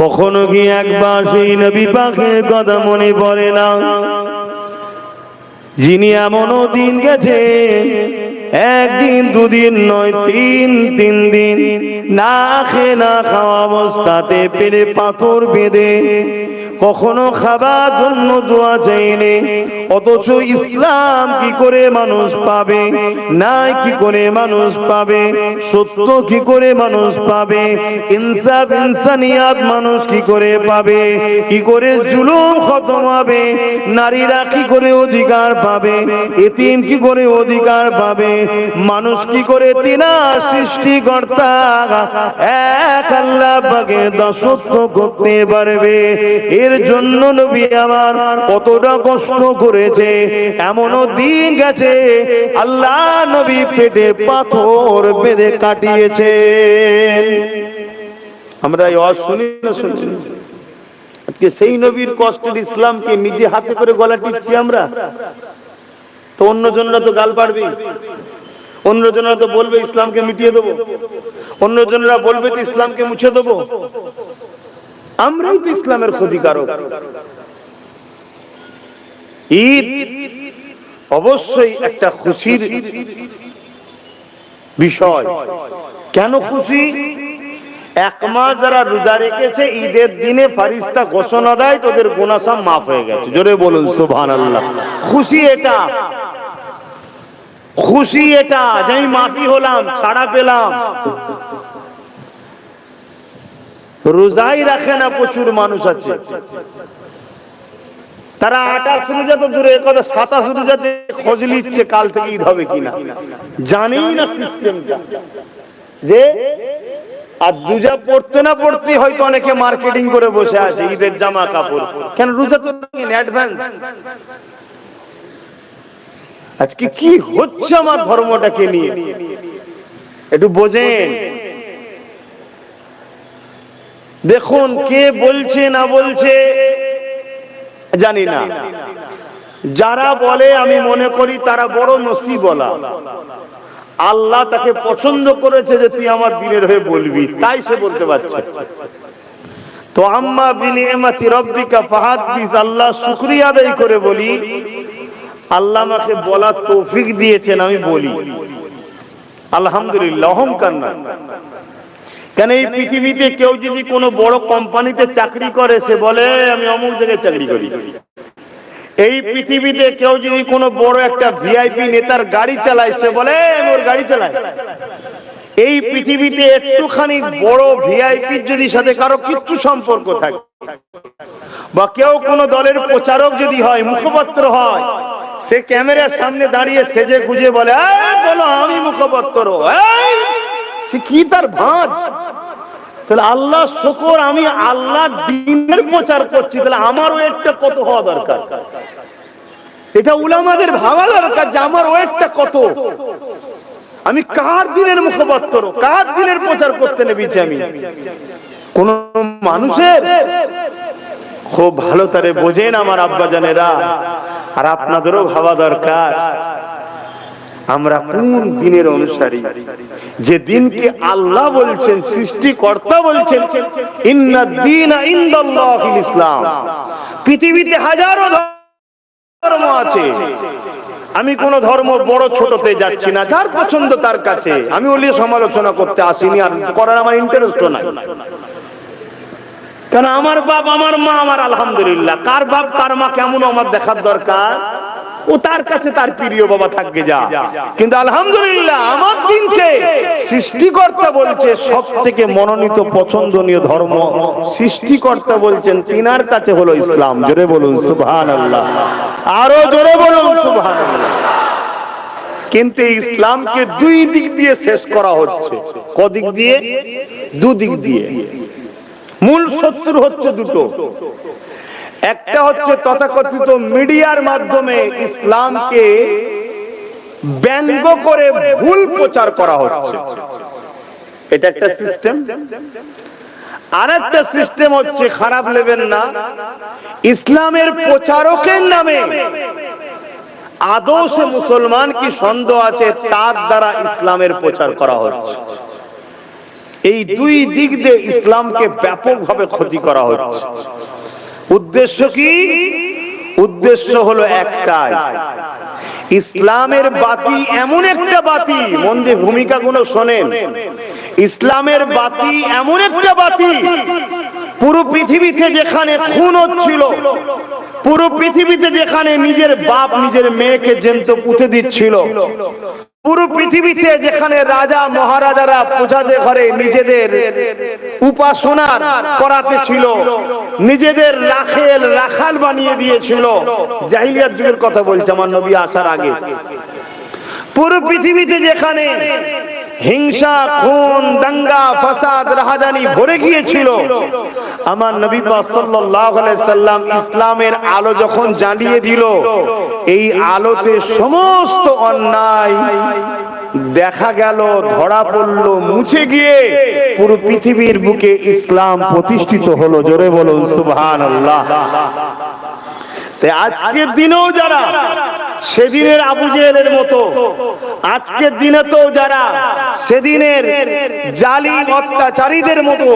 কখনো কি একবার সেই নবী পাকের কথা মনে পড়ে না, যিনি এমনও দিন গেছে একদিন দুদিন নয় তিন দিন না খেয়ে না খাওয়া অবস্থাতে পেটে পাথর বেঁধে কখনো খাবার জন্য দোয়া চাইলে, অথচ ইসলাম কি করে মানুষ পাবে, নাই কি করে মানুষ পাবে, সত্য কি করে মানুষ পাবে, ইনসাফ ইনসানিয়াত মানুষ কি করে পাবে, কি করে জুলুম খতম হবে, নারীরা কি করে অধিকার পাবে, এতিম কি করে অধিকার পাবে, মানুষ কি করে তিনা সৃষ্টিকর্তা এক আল্লাহ পাকের দাসত্ব করতে পারবে। এর জন্য নবী আমার কতটা কষ্ট করেছে, এমনও দিন গেছে আল্লাহ নবী পেটে পাথর বেঁধে কাটিয়েছে। আমরা এই ওয়াজ শুনি না শুনি, আজকে সেই নবীর কষ্টের ইসলামকে নিজে হাতে করে গলা টিপছি আমরা। তো অন্যজনরা তো গাল পাড়বে, অন্যজনরা তো বলবে ইসলামকে মিটিয়ে দেবো, অন্যজনরা বলবে তো ইসলামকে মুছে দেবো। আমরাই তো ইসলামের ক্ষতিকারক। ঈদ অবশ্যই একটা খুশির বিষয়। কেন খুশি? এক মাস যারা রোজা রেখেছে ঈদের দিনে ফারিস্তা ঘোষণা দেয় তোদের গুনাহ সব মাফ হয়ে গেছে। জোরে বলুন সুবহানাল্লাহ। খুশি এটা, খুশি এটা যে আমি মাফি হলাম, ছাড়া পেলাম। রোজাই রাখে না প্রচুর মানুষ আছে, তারা 28 রোজা তো দূরে কথা 27 রোজাতে খোঁজ নিচ্ছে কাল থেকে ঈদ হবে কিনা, জানেই না সিস্টেমটা। যে আর রোজা পড়তে না পড়তে হয়তো অনেকে মার্কেটিং করে বসে আছে ঈদের জামা কাপড়। কেন? রোজা তো অ্যাডভান্স। আজকে কি হচ্ছে আমার ধর্মটাকে নিয়ে একটু বোঝেন। দেখুন কে বলছে না বলছে জানি না, যারা বলে আমি মনে করি তারা বড় নসিবওয়ালা। আল্লাহ তাকে পছন্দ করেছে যে তুই আমার দ্বীনের হয়ে বলবি, তাই সে বলতে পারছে। তো আম্মা বিনিয়ামাতি রব্বিকা ফাহাদ্দিস, আল্লাহ শুকরিয়া আদায় করে বলি আল্লাহ আমাকে বলার তৌফিক দিয়েছেন, আমি বলি আলহামদুলিল্লাহ। অহংকার না। কেন এই পৃথিবীতে কেউ যদি কোনো বড় কোম্পানিতে চাকরি করে সে বলে আমি অমুক জায়গায় চাকরি করি। এই পৃথিবীতে কেউ যদি কোনো বড় একটা ভিআইপি নেতার গাড়ি চালায় সে বলে আমি ওর গাড়ি চালাই। এই পৃথিবীতে একটুখানি বড় ভিআইপির যদি সাথে কারো কিচ্ছু সম্পর্ক থাকে বা কেউ কোনো দলের প্রচারক যদি হয়, মুখপাত্র হয়, সে ক্যামেরার সামনে দাঁড়িয়ে সেজে গুজে বলে বলো আমি মুখপাত্র, সে কি তার ভাঁজ। তাহলে আল্লাহ শুকর, আমি আল্লাহ দ্বীনের প্রচার করছি, তাহলে আমার ওয়েটটা কত হওয়া দরকার? এটা উলামাদের ভাবা দরকার যে আমার ওয়েটটা কত, আমি কার দ্বীনের মুখপাত্র, কার দ্বীনের প্রচার করতে নেমেছি আমি। কোন মানুষের খুব ভালো তারে বোঝেন আমার আব্বাজানেরা, আর আপনাদেরও ভাবা দরকার আমরা কোন দ্বীনের অনুসারী। যে দ্বীনকে আল্লাহ বলছেন, সৃষ্টিকর্তা বলছেন ইন্নাদ দীনা ইনদাল্লাহিল ইসলাম। পৃথিবীতে হাজারো ধর্ম আছে, আমি কোন ধর্ম বড় ছোটতে যাচ্ছি না, যার পছন্দ তার কাছে। আমি ওলি সমালোচনা করতে আসিনি, আর করার আমার ইন্টারেস্টও নাই। কারণ আমার বাপ আমার মা আমার আলহামদুলিল্লাহ, কার বাপ কার মা কেমন আমার দেখার দরকার, ও তার কাছে তার প্রিয় বাবা থাকবে যা। কিন্তু আলহামদুলিল্লাহ আমার দ্বীনকে সৃষ্টিকর্তা বলছে সব থেকে মনোনীত পছন্দনীয় ধর্ম, সৃষ্টিকর্তা বলছেন তিনার কাছে হলো ইসলাম। জোরে বলুন সুবহানাল্লাহ, আরো জোরে বলুন সুবহানাল্লাহ। কিন্তু ইসলামকে দুই দিক দিয়ে শেষ করা হচ্ছে। কদিক দিয়ে? দুদিক দিয়ে। মূল শত্রু হচ্ছে দুটো। একটা হচ্ছে তথাকথিত মিডিয়ার মাধ্যমে ইসলামকে ব্যঙ্গ করে ভুল প্রচার করা হচ্ছে, এটা একটা সিস্টেম। আর একটা সিস্টেম হচ্ছে, খারাপ নেবেন না, ইসলামের প্রচারকের নামে আদৌ সে মুসলমান কি সন্দেহ আছে তার দ্বারা ইসলামের প্রচার করা হচ্ছে। এই দুই দিক দিয়ে ইসলামকে ব্যাপকভাবে ক্ষতি করা হচ্ছে। উদ্দেশ্য কি? উদ্দেশ্য হলো একটাই, ইসলামের বাতি এমন একটা বাতি, মন দিয়ে ভূমিকাগুলো শোনেন, ইসলামের বাতি এমন একটা বাতি, পুরো পৃথিবীতে যেখানে খুন হচ্ছিল, পুরো পৃথিবীতে যেখানে নিজের বাপ নিজের মেয়েকে জ্যান্ত পুঁতে দিচ্ছিল, পুরো পৃথিবীতে যেখানে রাজা মহারাজারা পূজাতে ঘরে নিজেদের উপাসনা করাতে ছিল, নিজেদের রাখাল বানিয়ে দিয়েছিল, জাহিলিয়াত যুগের কথা বলছে, আমার নবী আসার আগে। পুরো পৃথিবীতে যেখানে হিংসা, খুন, দাঙ্গা, ফাসাদ, রাহাজানি ভরে গিয়েছিল, আমার নবী পাক সাল্লাল্লাহু আলাইহি সাল্লাম ইসলামের আলো যখন জ্বালিয়ে দিল, এই আলোতে সমস্ত অন্যায় দেখা গেল, ধরা পড়ল, মুছে গিয়ে পুরো পৃথিবীর বুকে ইসলাম প্রতিষ্ঠিত হলো। জোরে বলুন সুবহানাল্লাহ। আজকের দিনেও যারা সেদিনের আবু জেহেলের মতো, আজকের দিনে তো যারা সেদিনের জালিম অত্যাচারীদের মতো,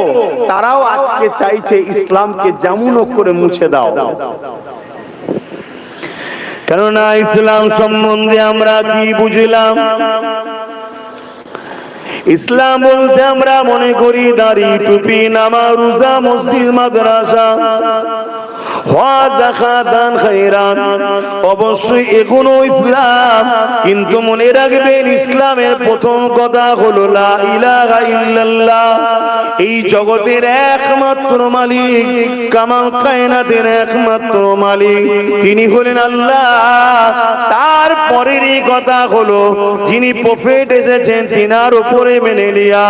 তারাও আজকে চাইছে ইসলামকে যেমন করে মুছে দাও। কেননা ইসলাম সম্বন্ধে আমরা কি বুঝলাম? ইসলাম বলতে আমরা মনে করি দাড়ি, টুপি, নামাজ, রোজা, মসজিদ, মাদ্রাসা, হজ, যাকাত, দান, খায়রাত, অবশ্যই এগুলো ইসলাম। কিন্তু মনে রাখবেন, ইসলামের প্রথম কথা হলো লা ইলাহা ইল্লাল্লাহ। এই জগতের একমাত্র মালিক, কামাল কায়নাতের একমাত্র মালিক, তিনি হলেন আল্লাহ। তারপরেরই কথা হলো, যিনি প্রফেট এসেছেন তিনার উপরে মেনে লিয়া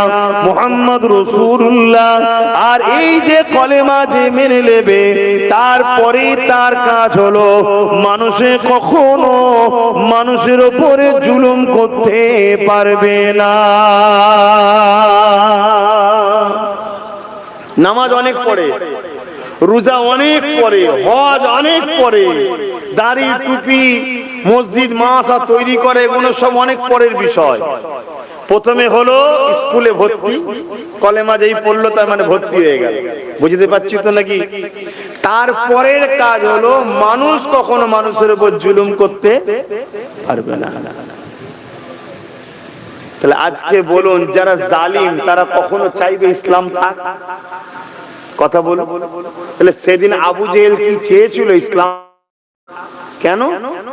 মুহাম্মদ রাসূলুল্লাহ। আর এই যে কলেমা যে মেনে নেবে, তারপরে তার কাজ হলো মানুষে কখনো মানুষের উপরে জুলুম করতে পারবে না। নামাজ অনেক পড়ে, রোজা অনেক পড়ে, হজ অনেক পড়ে, দাড়ি, টুপি, মসজিদ, মাদ্রাসা তৈরি করে, এগুলো সব অনেক পরের বিষয়। প্রথমে হলো স্কুলে ভর্তি, কলেমা যেই পড়লো তার মানে ভর্তি হয়ে গেল, বুঝতে পারছি তো নাকি? তারপরের কাজ হলো মানুষ কখনো মানুষের উপর জুলুম করতে পারবে না। তাহলে আজকে বলুন, যারা জালিম তারা কখনো চাইবে ইসলাম থাক? কথা বলুন। তাহলে সেদিন আবু জেহেল কি চেয়েছিল ইসলাম? কেন?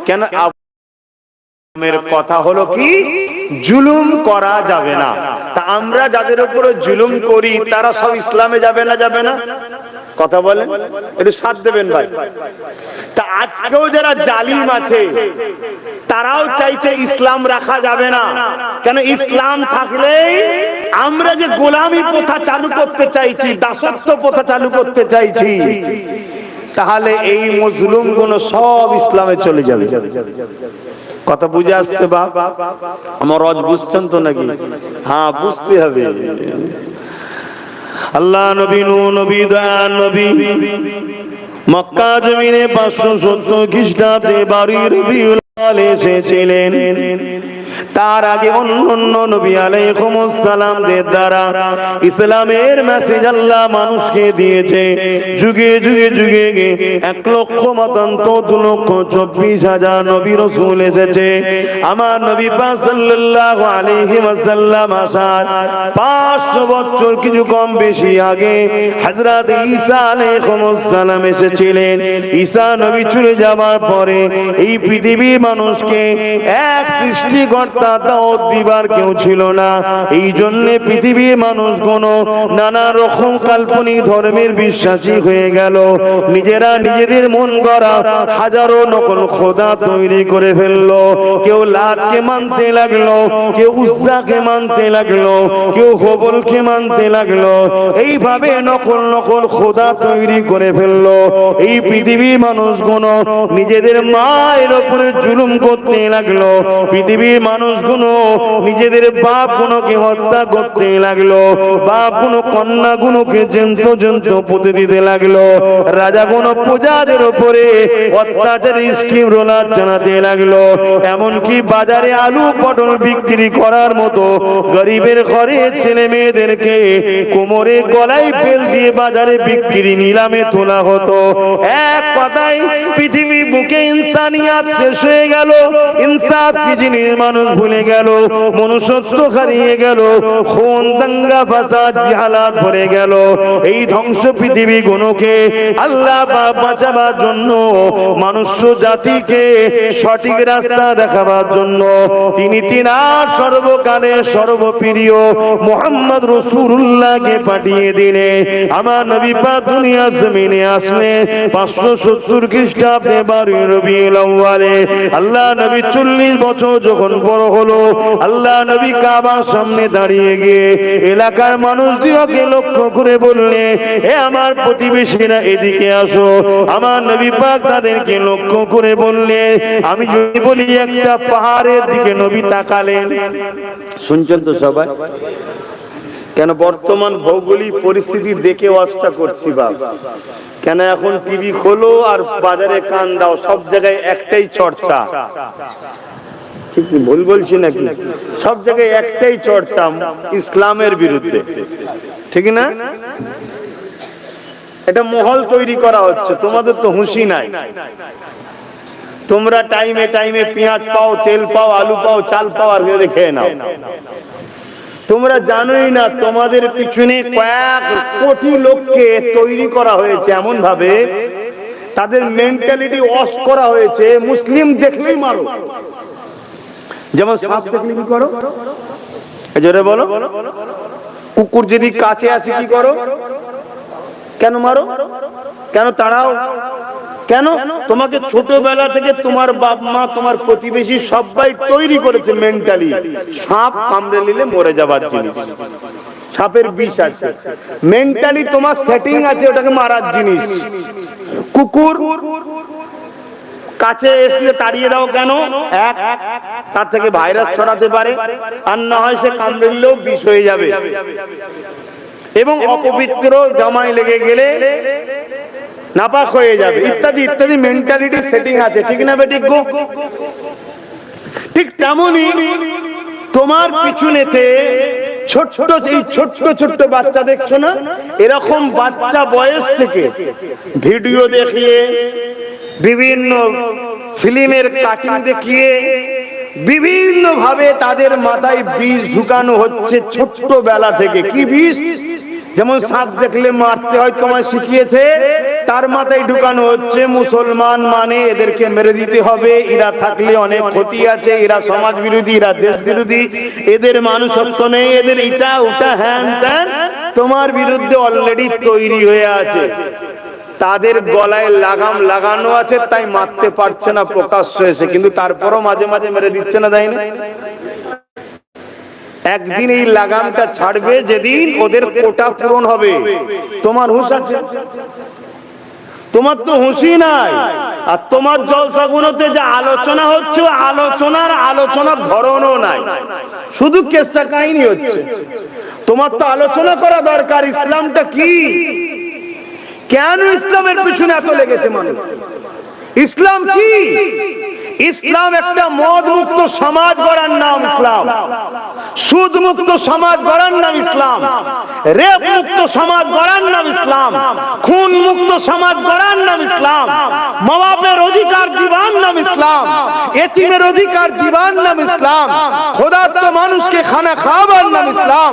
কেন? আবুর কথা হলো কি, জুলুম করা যাবে না। তা আমরা যাদের উপরে জুলুম করি তারা সব ইসলামে যাবে না? যাবে না? কথা বলেন, একটু সাথ দেবেন ভাই। তা আজকেও যারা জালিম আছে তারাও চাইছে ইসলাম রাখা যাবে না। কেন? ইসলাম থাকলে আমরা যে গোলামি প্রথা চালু করতে চাইছি, দাসত্ব প্রথা চালু করতে চাইছি, তাহলে এই মজলুম গুলো সব ইসলামে চলে যাবে। কথা বুঝে আসছে বাপ? আমার রজ বুঝছেন তো নাকি? হ্যাঁ, বুঝতে হবে। আল্লাহ নবী, নবী, দয়াল নবী মক্কা জমিনে 570 খ্রিস্টাব্দে বারোই রবিউল আউয়াল এসেছিলেন। তার আগে অন্য নবী আলাইহিস সালামদের দ্বারা ইসলামের মেসেজ আল্লাহ মানুষকে দিয়েছে। যুগে যুগে যুগে 1,24,000 নবী রাসূল এসেছে। আমার নবী পাক সাল্লাল্লাহু আলাইহি ওয়াসাল্লাম আসার 500 বছর কিছু কম বেশি আগে হযরত ঈসা আলাইহিস সালাম এসেছিলেন। ঈসা নবী চলে যাওয়ার পরে এই পৃথিবীর মানুষকে এক সৃষ্টিকর্তা দাওয়াত দিবার কেউ ছিল না। এই জন্য পৃথিবীর মানুষগুলো নানা রকম কাল্পনিক ধর্মের বিশ্বাসী হয়ে গেল। নিজেরা নিজেদের মন গড়া হাজারো নকল খোদা তৈরি করে ফেললো। কেউ লাতকে মানতে লাগলো, কেউ উজ্জাকে মানতে লাগলো, কেউ হবলকে মানতে লাগলো। এইভাবে নকল নকল খোদা তৈরি করে ফেললো। এই পৃথিবীর মানুষগুলো নিজেদের মায়ের উপরে জুলুম করতে লাগলো, পৃথিবীর মানুষগুলো নিজেদের বাপ গুলোকে হত্যা করতে লাগলো, বাপ গুলো কন্যা গুলোকে জন্ত জন্ত পুঁতে দিতে লাগলো, রাজা গুলো প্রজাদের উপরে অত্যাচারী স্কিম রোলার জানাতে লাগলো। এমনকি বাজারে আলু পটল বিক্রি করার মতো গরিবের ঘরে ছেলে মেয়েদেরকে কোমরে গলায় বেল দিয়ে বাজারে বিক্রি নিলামে তোলা হতো। এক কথায় পৃথিবী বুকে ইনসানিয়াত শেষ হয়ে গেল, ইনসাফ কি জিনিস মানুষ ভুলে গেল, মনুষ্যত্ব হারিয়ে গেল, খুন দাঙ্গা ফাসাদ জিহালাত ভরে গেল। এই ধ্বংস পৃথিবী গুলোকে আল্লাহ বাঁচাবার জন্য, মানুষ জাতিকে সঠিক রাস্তা দেখাবার জন্য তিনি তিনার সর্বকালের সর্বপ্রিয় মুহাম্মদ রাসূলুল্লাহকে পাঠিয়ে দিলে। আমার নবী পাক দুনিয়া জমিনে আসলে 570 খ্রিস্টাব্দে 12 রবিউল আউয়ালে আল্লাহ নবী 40 বছর যখন বড় হলো, আল্লাহ নবী কাবার সামনে দাঁড়িয়ে গিয়ে এলাকার মানুষদিওকে লক্ষ্য করে বললে, হে আমার প্রতিবেশীরা এদিকে আসো। আমার নবী পাক তাদেরকে লক্ষ্য করে বললে, আমি যদি বলি একটা পাহাড়ের দিকে নবী তাকালেন। শুনছেন তো সবাই? কেন বর্তমান ভৌগোলিক পরিস্থিতি দেখে ওয়াজটা করছি বাপ। কেন এখন টিভি খোলো আর বাজারে কান দাও, সব জায়গায় একটাই চর্চা। ঠিক ভুল বলছি নাকি? সব জায়গায় একটাই চর্চা ইসলামের বিরুদ্ধে, ঠিক না? এটা মহল তৈরি করা হচ্ছে। তোমাদের তো হুঁশি নাই। তোমরা টাইমে টাইমে পেঁয়াজ পাও, তেল পাও, আলু পাও, চাল পাও, আর খেয়ে নাও। তোমরা জানোই না তোমাদের পিছনে কয়েক কোটি লোককে তৈরি করা হয়েছে এমন ভাবে, তাদের মেন্টালিটি ওয়াশ করা হয়েছে। মুসলিম দেখলেই মারো, যেমন সাপ দেখলে কি করো? জোরে বলো। কুকুর যদি কাছে আসে কি করো? কেন মারো? কেন তাড়াও? কেন? তোমাকে ছোটবেলা থেকে তোমার বাপ মা, তোমার প্রতিবেশী সবাই তৈরি করেছে মেন্টালি সাপ কামড়ে নিলে মরে যাবার জিনিস, সাপের বিষ আছে। মেন্টালি তোমার সেটিং আছে ওটাকে মারার জিনিস। কুকুর কাছে এসলে তাড়িয়ে দাও কেন? এক, তার থেকে ভাইরাস ছড়াতে পারে, আর না হয় সে কামড়ে নিলেও বিষ হয়ে যাবে। এবং অপবিত্র জামাই লেগে গেলে নাপাক হয়ে যাবে, ইত্যাদি ইত্যাদি মেন্টালিটি সেটিং আছে, ঠিক না বেঠিক গো? ঠিক তেমনি তোমার পিছনেতে ছোট্ট এই ছোট্ট ছোট্ট বাচ্চা দেখছো না, এরকম বাচ্চা বয়স থেকে ভিডিও দেখিয়ে, বিভিন্ন ফিল্মের কাটিং দেখিয়ে, বিভিন্ন ভাবে তাদের মাথায় বিষ ঢুকানো হচ্ছে ছোট্ট বেলা থেকে। কি বিষ? যেমন সাপ দেখলে মারতে হয় তোমায় শিখিয়েছে, তার মাথায় ঢুকানো হচ্ছে মুসলমান মানে এদেরকে মেরে দিতে হবে, এরা থাকলে অনেক ক্ষতি আছে, এরা সমাজ বিরোধী, এরা দেশ বিরোধী, এদের মানুষত্ব নেই, এদের ইটা ওটা হ্যান ত্যান তোমার বিরুদ্ধে অলরেডি তৈরি হয়ে আছে। তাদের গলায় লাগাম লাগানো আছে, তাই মারতে পারছে না প্রকাশ্য এসে, কিন্তু তারপরও মাঝে মাঝে মেরে দিচ্ছে না, তাই না? একদিন এই লাগামটা ছাড়বে, যেদিন ওদের কোটা পূরণ হবে। তোমার হুঁশ আছে? তোমার তো হুঁশই নাই। আর তোমার জলসাগুলোতে যে আলোচনা হচ্ছে, আলোচনার ধরনও নাই, শুধু কেসা কাহিনী হচ্ছে। তোমার তো আলোচনা করা দরকার, ইসলামটা কি, কেন ইসলামের পিছনে এত লেগেছে মানুষ? ইসলাম কি? ইসলাম একটা মদ মুক্ত সমাজ গড়ার নাম ইসলাম, সুদ মুক্ত সমাজ গড়ার নাম ইসলাম, রেপ মুক্ত সমাজ গড়ার নাম ইসলাম, খুন মুক্ত সমাজ গড়ার নাম ইসলাম, মা বাপের অধিকার দিবার নাম ইসলাম, এতিমের অধিকার দিবার নাম ইসলাম, ক্ষুধার্ত মানুষকে খানা খাওয়াবার নাম ইসলাম,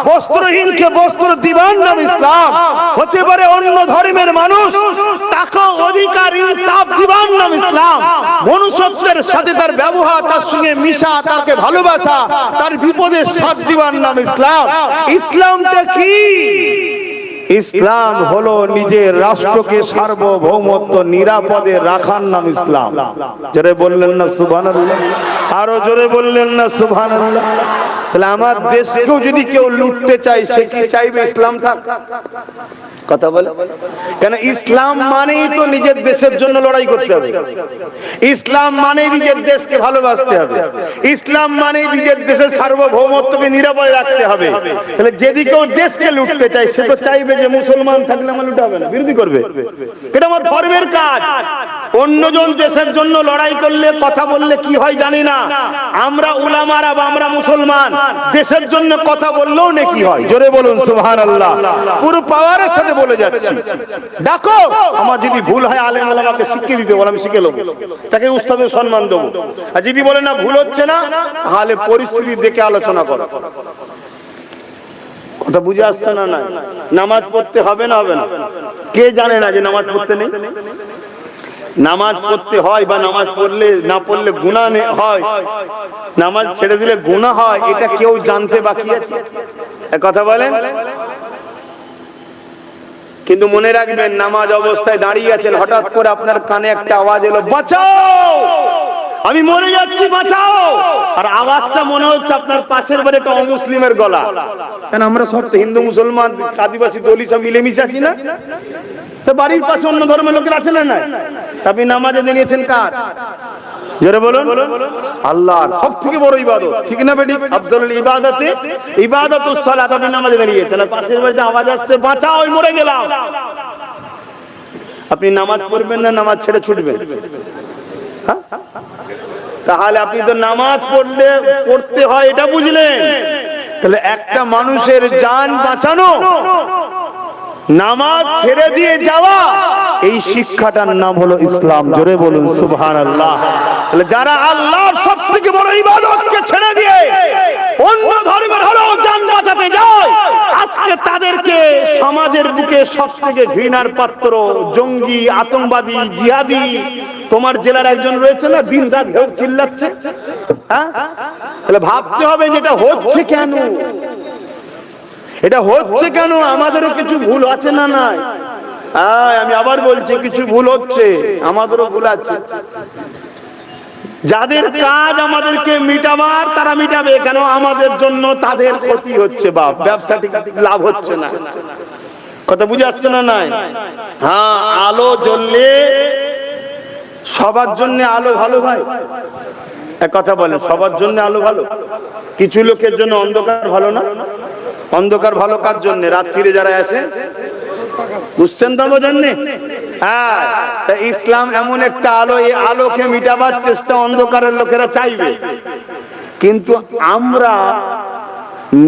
বস্ত্রহীনকে বস্ত্র দিবার নাম ইসলাম, হতে পারে অন্য ধর্মের মানুষ, তাকে অধিকার ইনসাফ দিবার নাম ইসলাম, মনুষ্যত্বের সাথে তার ব্যবহার, তার সঙ্গে মিশা, তাকে ভালোবাসা, তার বিপদের সাথ দিবার নাম ইসলাম। ইসলামটা কি? ইসলাম হলো নিজের রাষ্ট্রকে সার্বভৌমত্ব নিরাপদে রাখার নাম ইসলাম। জোরে বললেন না সুবহানাল্লাহ? আরো জোরে বললেন না সুবহানাল্লাহ? তাহলে আমার দেশকেও যদি কেউ লুটতে চায়, সে কি চাইবে ইসলাম থাক? কথা বলে কেন? ইসলাম মানেই তো নিজের দেশের জন্য লড়াই করতে হবে, ইসলাম মানে নিজের দেশকে ভালোবাসতে হবে, ইসলাম মানে নিজের দেশের সার্বভৌমত্বকে নিরাপদ রাখতে হবে। তাহলে যদি কেউ দেশকে লুটতে চায় সে তো চাইবে যে মুসলমান থাকলে আমার লুটা হবে না, বিরোধী করবে। এটা আমার ধর্মের কাজ। অন্যজন দেশের জন্য লড়াই করলে কথা বললে কি হয় জানি না, আমরা উলামারা বা আমরা মুসলমান দেশের জন্য কথা বললেও নেকি হয়। জোরে বলুন সুবহানাল্লাহ। পুরো পাওয়ারের সাথে বলে যাচ্ছি, ডাকো, আমার যদি ভুল হয় আলেম ওলামাকে শিখিয়ে দিতে বল, আমি শিখে নেব, তাকে উস্তাদের সম্মান দেবো। আর যদি বলে না ভুল হচ্ছে না, তাহলে পরিস্থিতি দেখে আলোচনা করো। কথা বুঝে আসছে না? না, নামাজ পড়তে হবে না হবে না? কে জানে না যে নামাজ পড়তে নেই? নামাজ পড়তে হয়, বা নামাজ পড়লে না পড়লে গুনাহ হয়, নামাজ ছেড়ে দিলে গুনাহ হয়, এটা কেউ জানতে বাকি আছে? কথা বলেন। কিন্তু মনে রাখবেন, নামাজ অবস্থায় দাঁড়িয়ে আছেন, হঠাৎ করে আপনার কানে একটা আওয়াজ এলো, বাঁচাও, আমি মরে যাচ্ছি, বাঁচাও। আর আওয়াজটা মনে হচ্ছে আপনার পাশের বাড়ি একটা অমুসলিমের গলা। কেন? আমরা সব হিন্দু মুসলমান আদিবাসী দলিত সব মিলেমিশে আছি না? বাড়ির পাশে অন্য ধর্মের লোকের আছে না? নাই। আপনি নামাজে দাঁড়িয়েছেন কার? জোরে বলুন। আল্লাহর সবথেকে বড় ইবাদত, ঠিক না বেটি? আফজালুল ইবাদাতে ইবাদাতুস সালাত। আপনি নামাজে দাঁড়িয়েছেন, পাশের বাড়িতে আওয়াজ আসছে, বাঁচাও, আমি মরে গেলাম। আপনি নামাজ পড়বেন না নামাজ ছেড়ে ছুটবেন? তাহলে আপনি তো নামাজ পড়তে হয় এটা বুঝলেন। তাহলে একটা মানুষের জান বাঁচানো, নামাজ ছেড়ে দিয়ে যাওয়া, এই শিক্ষাটার নাম হলো ইসলাম। জোরে বলুন সুবহানাল্লাহ। তাহলে যারা আল্লাহর সবথেকে বড় ইবাদতকে ছেড়ে দিয়ে অন্য ধর্মের হলো জান বাঁচাতে যায়, আজকে তাদেরকে সমাজের বুকে সবথেকে ঘৃণার পাত্র, জঙ্গি, আতঙ্কবাদী, জিহাদি। তোমার জেলার একজন রয়েছে না, দিন রাত চিল্লাচ্ছে। তাহলে ভাবতে হবে যেটা হচ্ছে কেন, এটা হচ্ছে কেন? আমাদেরও কিছু ভুল আছে না? নাই। আমি আবার বলছি, কিছু ভুল হচ্ছে, আমাদেরও ভুল আছে। যাদের কাজ আমাদেরকে মিটাবার তারা মিটাবে, কেন? আমাদের জন্য তাদের ক্ষতি হচ্ছে, বাপ ব্যবসাটি লাভ হচ্ছে না। কথা বুঝে আসছে না? নাই। হ্যাঁ, আলো জ্বললে সবার জন্য আলো ভালো ভাই, এক কথা বলেন, সবার জন্য আলো ভালো। কিছু লোকের জন্য অন্ধকার ভালো না? অন্ধকার ভালো কার জন্য? রাত্রিরে যারা আসে, বুঝছেন তো? বোঝেননি? হ্যাঁ, ইসলাম এমন একটা আলো, এই আলোকে মিটাবার চেষ্টা অন্ধকারের লোকেরা চাইবে, কিন্তু আমরা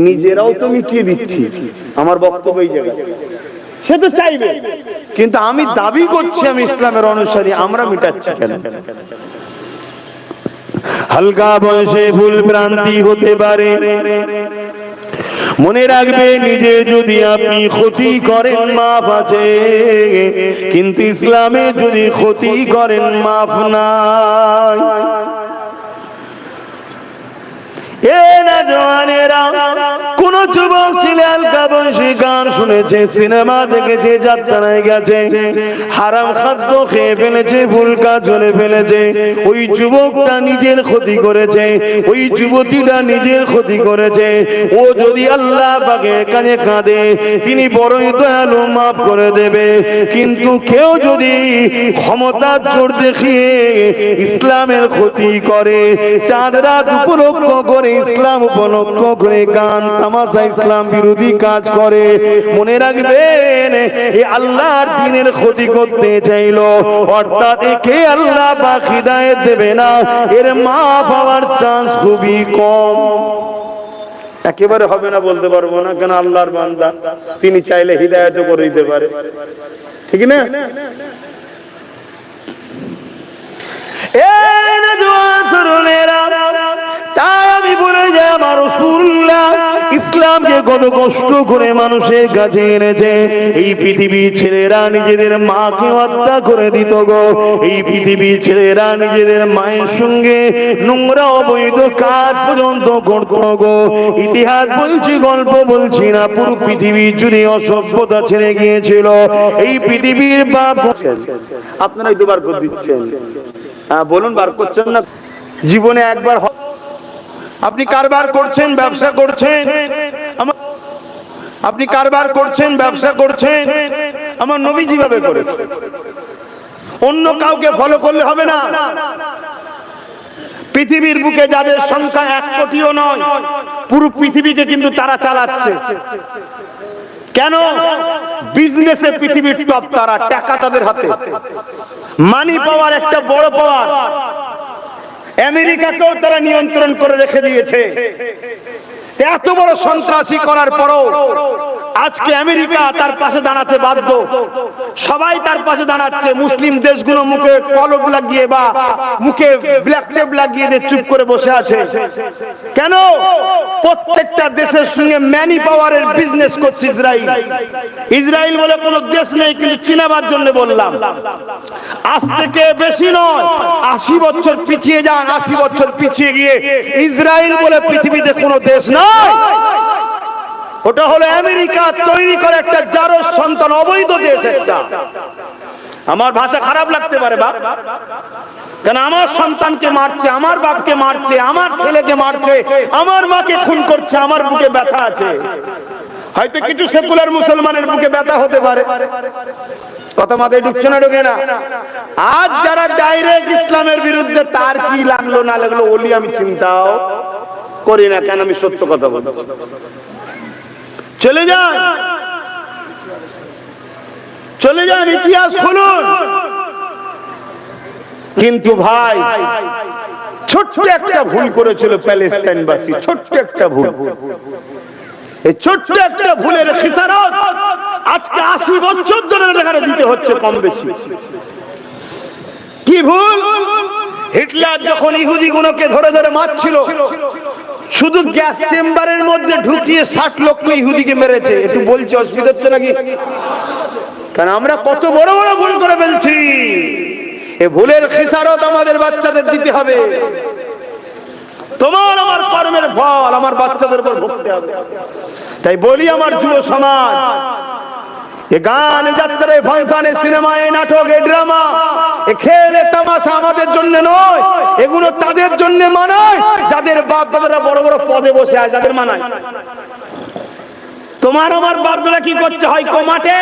নিজেরাও তো মিটিয়ে দিচ্ছি। আমার বক্তব্য এই জায়গায়, সে তো চাইবে, কিন্তু আমি দাবি করছি আমি ইসলামের অনুসারী, আমরা মিটাচ্ছি কেন? হালকা বয়সে ভুল ভ্রান্তি হতে পারে, মনে রাখবে, নিজে যদি আপনি ক্ষতি করেন মাফ আছে, কিন্তু ইসলামে যদি ক্ষতি করেন মাফ নাই। কোন যুবক ছেলে হালকা বয়সী গান শুনেছে, সিনেমা দেখেছে, যাত্রায় গেছে, হারাম খাদ্য খেয়ে ফেলেছে, ভুল কাজ চলে ফেলেছে, ওই যুবকটা নিজের ক্ষতি করেছে, ওই যুবতীটা নিজের ক্ষতি করেছে। ও যদি আল্লাহ পাকের কাছে কাঁদে, তিনি বড়ই দয়ালু, মাফ করে দেবে। কিন্তু কেউ যদি ক্ষমতার জোর দেখিয়ে ইসলামের ক্ষতি করে, চাঁদ রাত উপলক্ষ করে, ইসলাম উপলক্ষ করে গান তামাশা ইসলাম বিরোধী কাজ করে, মনে রাখবেন এই আল্লাহর দ্বীনের ক্ষতি করতে চাইলো, অর্থাৎ একে আল্লাহ পাক হিদায়াত দেবে না, এর মাফ হওয়ার চান্স খুবই কম। একেবারে হবে না বলতে পারবো না, কেন? আল্লাহর বান্দা, তিনি চাইলে হিদায়াত করে দিতে পারে, ঠিক না? তাই আমি বলে যাই, আমার রাসূলুল্লাহ ইসলামকে কত কষ্ট করে মানুষের কাছে এনেছে। এই পৃথিবীর ছেলেরা নিজেদের মাকে হত্যা করে দিত গো, এই পৃথিবীর ছেলেরা নিজেদের মায়ের সঙ্গে নোংরা অবৈধ কাজ পর্যন্ত করত গো। ইতিহাস বলছি, গল্প বলছি না। পুরো পৃথিবী জুড়ে অসভ্যতা ছেড়ে গিয়েছিল। এই পৃথিবীর বাপ আপনারাই তো বার করে দিচ্ছেন। হ্যাঁ বলুন, বার করছেন না? জীবনে একবার আপনি কারবার করছেন, ব্যবসা করছেন, আপনি কারবার করছেন, ব্যবসা করছেন, আমার নবী যেভাবে করে, অন্য কাউকে ফলো করলে হবে না। পৃথিবীর বুকে যাদের সংখ্যা 1 কোটিও নয়, পুরো পৃথিবীকে কিন্তু তারা চালাচ্ছে। কেন? বিজনেসে পৃথিবীর টপ তারা, টাকা তাদের হাতে, মানি পাওয়ার একটা বড় পাওয়ার। আমেরিকাকেও তারা নিয়ন্ত্রণ করে রেখে দিয়েছে। এত বড় সন্ত্রাসী করার পরও আজকে আমেরিকা তার পাশে দাঁড়াতে বাধ্য। সবাই তার পাশে দাঁড়াচ্ছে। মুসলিম দেশগুলো মুখে কলম লাগিয়ে বা মুখে ব্ল্যাক টেপ লাগিয়ে চুপ করে বসে আছে। কেন? প্রত্যেকটা দেশের সঙ্গে ম্যানি পাওয়ারের বিজনেস করছে ইসরায়েল। ইসরায়েল বলে কোনো দেশ নেই, কিন্তু চিনাবার জন্য বললাম। আজ থেকে বেশি নয়, 80 বছর পিছিয়ে যান, 80 বছর পিছিয়ে গিয়ে ইসরায়েল বলে পৃথিবীতে কোনো দেশ নাই। ওটা হলো আমেরিকা তৈরি করে একটা জারজ সন্তান, অবৈধ দেশ একটা। আমার ভাষা খারাপ লাগতে পারে বাপ, কেন আমার সন্তানকে মারছে, আমার বাপকে মারছে, আমার ছেলেকে মারছে, আমার মাকে খুন করছে, আমার বুকে ব্যথা আছে। হয়তো কিছু সেকুলার মুসলমানের বুকে ব্যথা হতে পারে, কথা মাথায় ঢুকছে না, ঢুকে না। আজ যারা ডাইরেক্ট ইসলামের বিরুদ্ধে, তার কি লাগলো না লাগলো ওলি আমি চিন্তাও করি না। কেন? আমি সত্য কথা বলবো। চলে যান, চলে যান, ইতিহাস খুলুন। কিন্তু ভাই, ছোট্ট একটা ভুল করেছিল প্যালেস্টাইনবাসী, ছোট্ট একটা ভুল। এই ছোট্ট একটা ভুলের খিসারত আজকে 80 বছর ধরে এখানে দিতে হচ্ছে কম বেশি। কি ভুল? হিটলার যখন ইহুদিগুলোকে ধরে ধরে মারছিল, শুধু গ্যাস চেম্বারের মধ্যে ঢুকিয়ে 60 লক্ষ ইহুদিকে মেরেছে। একটু বলছি, অসুবিধা হচ্ছে নাকি? কারণ আমরা কত বড় বড় ভুল করে ফেলছি। এই ভুলের খিসারত আমাদের বাচ্চাদের দিতে হবে। তোমার আমার কর্মের ফল আমার বাচ্চাদের উপর ভুগতে হবে। তাই বলি আমার যুব সমাজ, এ গান, যাত্রায়, ফাংশনে, সিনেমায়, নাটক, ড্রামা, এ খেল, তামাশা আমাদের জন্য নয়। এগুলো তাদের জন্য মানায় যাদের বাপ দাদারা বড় বড় পদে বসে আছে, যাদের মানায়। তোমার আমার বাপ দাদা কি করছে? হয় কেউ মাঠে,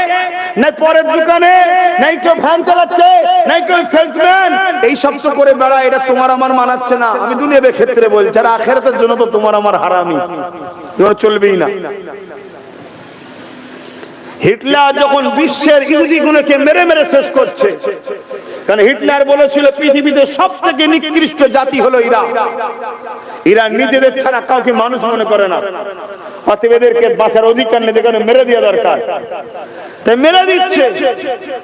নাই পরের দোকানে, নাই কেউ ভ্যান চালাচ্ছে, নাই কেউ সেলসম্যান, এই সব তো করে বেড়ায়। এটা তোমার আমার মানাচ্ছে না। আমি দুনিয়ার ক্ষেত্রে বলছি, আর আখিরাতের জন্য তো তোমার আমার হারামি, তোমার চলবেই না। হিটলার যখন বিশ্বের ইহুদিগুলোকে মেরে মেরে শেষ করছে, কারণ হিটলার বলেছিল পৃথিবীতে সব থেকে নিকৃষ্ট জাতি হলো ইরা। ইরা নিজেদের ছাড়া কাউকে মানুষ মনে করে না। অতএব এদেরকে বাঁচার অধিকার নেই, যেখানে মেরে দেওয়া দরকার তাই মেরে দিচ্ছে।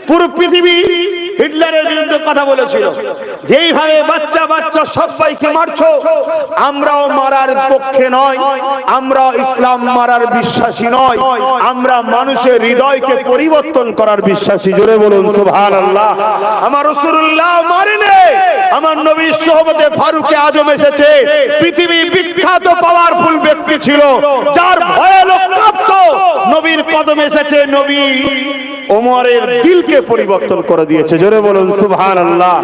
পুরো পৃথিবী হিটলারের বিরুদ্ধে কথা বলেছিল, যেইভাবে বাচ্চা বাচ্চা সবাইকে মারছো, আমরাও মারার পক্ষে নয়, আমরা ইসলাম মারার বিশ্বাসী নয়, আমরা মানুষের হৃদয়কে পরিবর্তন করার বিশ্বাসী। জোরে বলুন সুবহানাল্লাহ। আমার রাসূলুল্লাহ মারেনি, আমার নবীর সোহবতে ফারুকে আজম এসেছে। পৃথিবী বিখ্যাত পাওয়ারফুল ব্যক্তি ছিল, যার ভয়ে লোক কাঁপতো। নবীর কদমে এসেছে, নবী ওমরের দিলকে পরিবর্তন করে দিয়েছে। জোরে বলুন সুবহানাল্লাহ।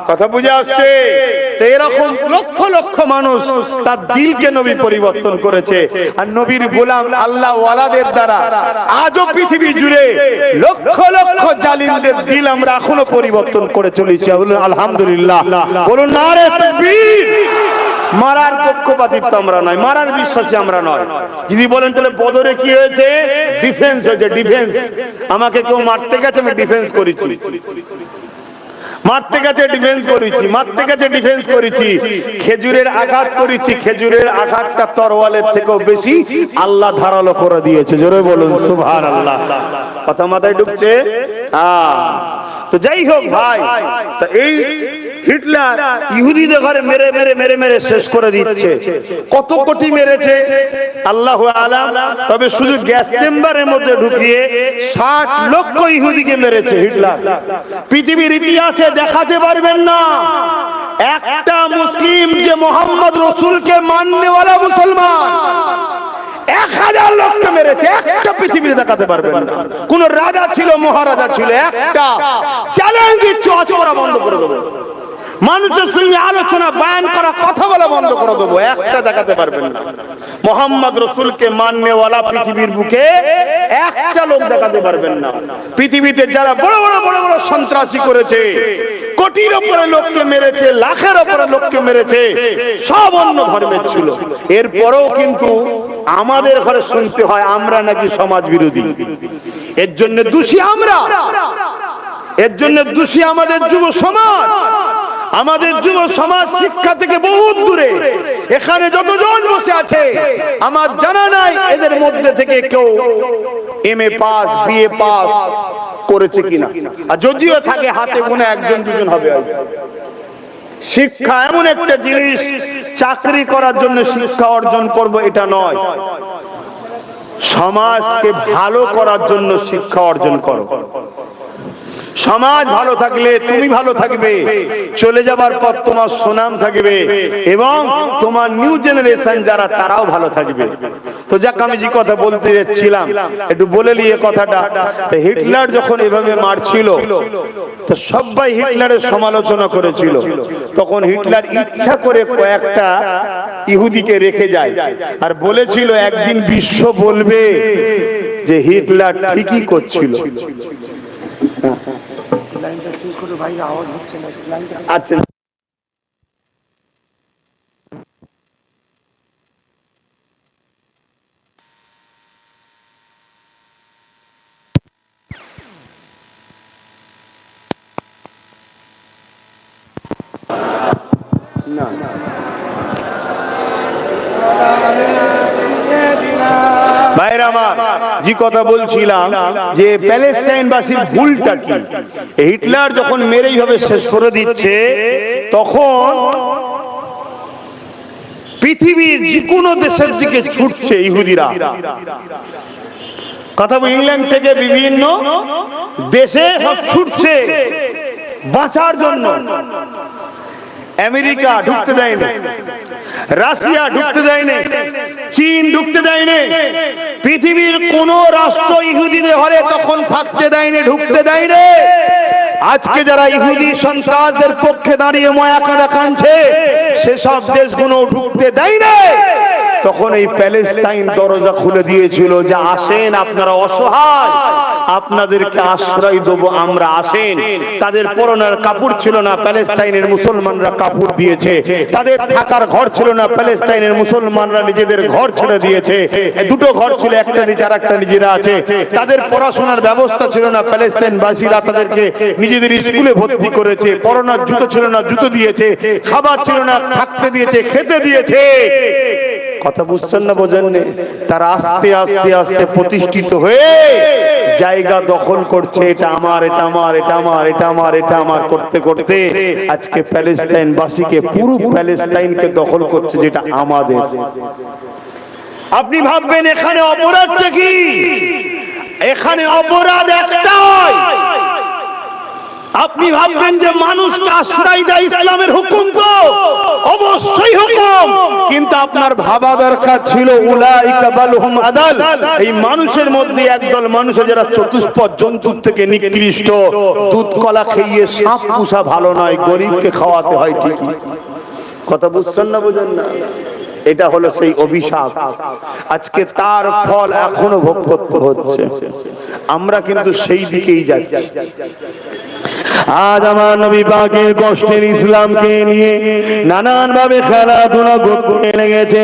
কথা বুঝে আসছে? তো এরকম লক্ষ লক্ষ মানুষ তার দিলকে নবী পরিবর্তন করেছে। আর নবীর গোলাম আল্লাহ ওয়ালাদের দ্বারা আজও পৃথিবী জুড়ে লক্ষ লক্ষ জালিমদের দিল আমরা এখনো পরিবর্তন করে চলেছি। বলুন আলহামদুলিল্লাহ, বলুন নারে তাকবীর। মারার পক্ষপাতিত্ব আমরা নয়, মারার বিশ্বাসী আমরা নয়। যদি বলেন তাহলে বদরে কি হয়েছে? ডিফেন্স হয়েছে, ডিফেন্স। আমাকে কেউ মারতে গেছে, আমি ডিফেন্স করেছি। মারতে গেছে ডিফেন্স করেছি, মারতে গেছে ডিফেন্স করেছি। খেজুরের আঘাত করেছি, খেজুরের আঘাতটা তরোয়ালের থেকেও বেশি আল্লাহ ধারালো করে দিয়েছে। জোরে বলুন সুবহানাল্লাহ। কথা মাথায় ঢুকছে? তো যাই হোক ভাই, তা এই হিটলার ইহুদিদের ঘরে মেরে মেরে মেরে মেরে শেষ করে দিচ্ছে। কত কোটি মেরেছে আল্লাহু আলাম। তবে শুধু গ্যাস চেম্বারের মধ্যে ঢুকিয়ে 60 লক্ষ ইহুদিকে মেরেছে হিটলার। পৃথিবীর ইতিহাসে দেখাতে পারবেন না একটা মুসলিম যে মোহাম্মদ রসুলকে মাননেওয়ালা মুসলমান 1000 লোককে মেরেছে, একটা পৃথিবীতে দেখাতে পারবেন না। কোন রাজা ছিল, মহারাজা ছিল, একটা চ্যালেঞ্জ দিচ্ছ, আজ ওরা বন্ধ করে দেবো। মানুষের সঙ্গে আলোচনা বয়ান করা কথা বলা বন্ধ করে দেবো, একটা দেখাতে পারবেন না মোহাম্মদ রসুলকে মাননেওয়ালা পৃথিবীর বুকে একটা লোক দেখাতে পারবেন না। পৃথিবীতে যারা বড় বড় বড় বড় সন্ত্রাসী করেছে, কোটির উপরে লোককে মেরেছে, লাখের উপরে লোককে মেরেছে, সব অন্য ধর্মের ছিল। এরপরেও কিন্তু আমাদের ঘরে শুনতে হয় আমরা নাকি সমাজ বিরোধী। এর জন্য দোষী আমরা, এর জন্য দোষী আমাদের যুব সমাজ। আমাদের যুব সমাজ শিক্ষা থেকে বহুত দূরে। এখানে যতজন বসে আছে আমার জানা নাই এদের মধ্যে থেকে কেউ এমএ পাস, বিএ পাস করেছে কিনা, আর যদিও থাকে হাতে গোনা একজন দুজন হবে। শিক্ষা এমন একটা জিনিস, চাকরি করার জন্য শিক্ষা অর্জন করব এটা নয়, সমাজকে ভালো করার জন্য শিক্ষা অর্জন করো। সমাজ ভালো থাকলে তুমি ভালো থাকবে, চলে যাবার পর তোমার সুনাম থাকবে এবং তোমার নিউ জেনারেশন যারা তারাও ভালো থাকবে। তো যাক, আমি যে কথা বলতে যাচ্ছিলাম একটু বলে নিয়ে কথাটা। হিটলার যখন এভাবে মারছিল তো সবাই হিটলারের সমালোচনা করেছিল। তখন হিটলার ইচ্ছা করে কয়েকটা ইহুদিকে রেখে যায় আর বলেছিল একদিন বিশ্ব বলবে যে হিটলার ঠিকই করছিল। আচ্ছা, না ভাইরা আমার, যে কথা বলছিলাম যে প্যালেস্টাইনবাসীর ভুলটা কি, হিটলার যখন মেরেই হবে শেষ করে দিচ্ছে তখন পৃথিবীর যে কোনো দেশের দিকে ছুটছে ইহুদিরা। কথা বল, ইংল্যান্ড থেকে বিভিন্ন দেশে সব ছুটছে বাঁচার জন্য। আমেরিকা ঢুকতে দেয়নি, রাশিয়া ঢুকতে দেয়নি, চীন ঢুকতে দেয়নি, পৃথিবীর কোন রাষ্ট্র ইহুদিদের ঘরে তখন থাকতে দেয়নি, ঢুকতে দেয়নি। আজকে যারা ইহুদি সন্ত্রাসদের পক্ষে দাঁড়িয়ে ময়াকাদা কাঁদছে সেসব দেশগুলো ঢুকতে দেয়নি। তখন এই প্যালেস্টাইন দরজা খুলে দিয়েছিল যে আসেন, আপনারা অসহায়, আপনাদেরকে আশ্রয় দেবো আমরা, আসেন। তাদের পরনের কাপড় ছিল না, প্যালেস্টাইনের মুসলমানরা কাপড় দিয়েছে। তাদের থাকার ঘর ছিল না, প্যালেস্টাইনের মুসলমানরা নিজেদের ঘর ছেড়ে দিয়েছে। দুটো ঘর ছিল, একটা নিচে আর একটা নিজেরা আছে। তাদের পড়াশোনার ব্যবস্থা ছিল না, প্যালেস্টাইনবাসীরা তাদেরকে নিজেদের স্কুলে ভর্তি করেছে। পরনের জুতো ছিল না, জুতো দিয়েছে। খাবার ছিল না, থাকতে দিয়েছে, খেতে দিয়েছে। কথা বুঝছেন না, বোঝেন? তারা আস্তে আস্তে আস্তে প্রতিষ্ঠিত হয়ে জায়গা দখল করছে, এটা আমার, এটা আমার, এটা আমার, এটা আমার, এটা আমার করতে করতে আজকে প্যালেস্টাইনবাসীকে, পুরো প্যালেস্টাইনকে দখল করছে, যেটা আমাদের। আপনি ভাববেন এখানে অপরাধটা কি? এখানে অপরাধ একটাই। আপনি ভাববেন যে মানুষকে আশ্রয় দেয় ইসলামের হুকুম, তো অবশ্যই হুকুম, কিন্তু আপনার ভাবা দরকার ছিল উলাইকা বালহুম আদাল, এই মানুষের মধ্যে একদল মানুষ যারা চতুষ্পদ জন্তুর থেকে নিকৃষ্ট। দুধ কলা খেয়ে সাপ পুষা ভালো নয়, গরিবকে খাওয়াতে হয় ঠিকই। কথা বুঝছেন না, বোঝেন না? এটা হলো সেই অভিশাপ। আজকে তার ফল এখনো ভোগ করতে হচ্ছে। আমরা কিন্তু সেই দিকেই যাচ্ছি। আজ আমার নবী পাকের কষ্টের ইসলামকে নিয়ে নানান ভাবে খেলাধুলা করতে লেগেছে।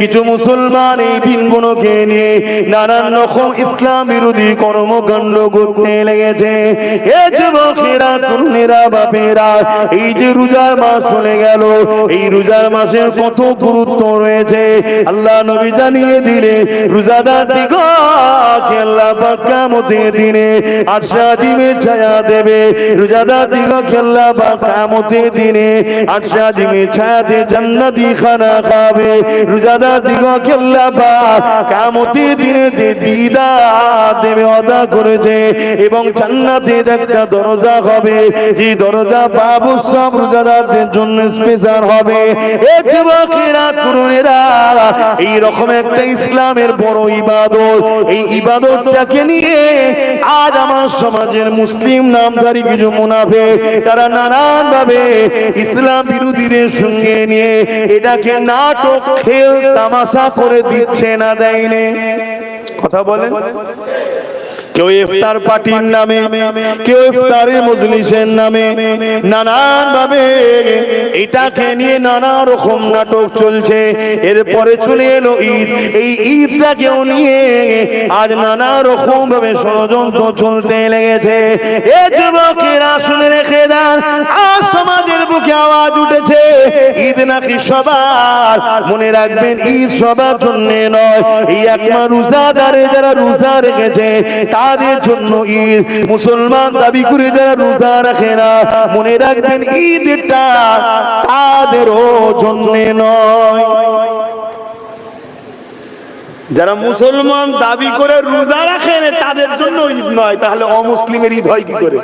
কিছু মুসলমান এই দিনগুলোকে নিয়ে নানান রকম ইসলাম বিরোধী কর্মকাণ্ড করতে লেগেছে। এ যুবকেরা, তরুণেরা, বাপেরা, এই যে রোজার মাস চলে গেল, এই রোজার মাসের কত গুরুত্ব রয়েছে আল্লাহ নবী জানিয়ে দিলে। রোজাদার দিগকে আল্লাহ পাক কিয়ামতের দিনে আরশে আজিমে ছায়া দেবে। রোজাদার দিগকে আল্লাহ পাক কিয়ামতের দিনে আরশে আজিমে ছায়াতে জান্নাতি খানা খাবে। রোজাদার দিগকে আল্লাহ পাক কিয়ামতের দিনে দিদার দেবে, ওয়াদা করেছে। এবং জান্নাতে একটা দরজা হবে, যে দরজা পাবো সব রোজাদারদের জন্য স্পেশাল হবে। এক যুবকেরা, তরুণেরা, এই রকম একটা ইসলামের বড় ইবাদত, এই ইবাদতটাকে নিয়ে আজ আমার সমাজের মুসলিম নামধারী কিছু মুনাফিক, তারা নানান ভাবে ইসলাম বিরোধীদের সঙ্গে নিয়ে এটাকে নাটক খেল তামাশা করে দিচ্ছে না, দেয়নি? কথা বলেন। কেউ ইফতার পার্টির নামে, কেউ ইফতারের মজলিসের নামে নানান ভাবে এটাকে নিয়ে নানা রকম নাটক চলছে। এরপরে চলে এলো ঈদ, এই ঈদটাকেও নিয়ে আজ নানা রকম ভাবে ষড়যন্ত্র চলতে লেগেছে। এ যুবকেরা শুনে রেখে দেন, আজ সমাজের বুকে আওয়াজ উঠেছে ঈদ নাকি সবার। মনে রাখবেন, ঈদ সবার জন্য নয়, এই একমাত্র রোজাদারে যারা রোজা রেখেছে তাদের জন্য ঈদ। মুসলমান দাবি করে যারা রোজা রাখে না, মনে রাখবেন ঈদটা তাদেরও জন্য নয়। যারা মুসলমান দাবি করে রোজা রাখে না তাদের জন্য ঈদ নয়, তাহলে অমুসলিমের ঈদ হয় কি করে?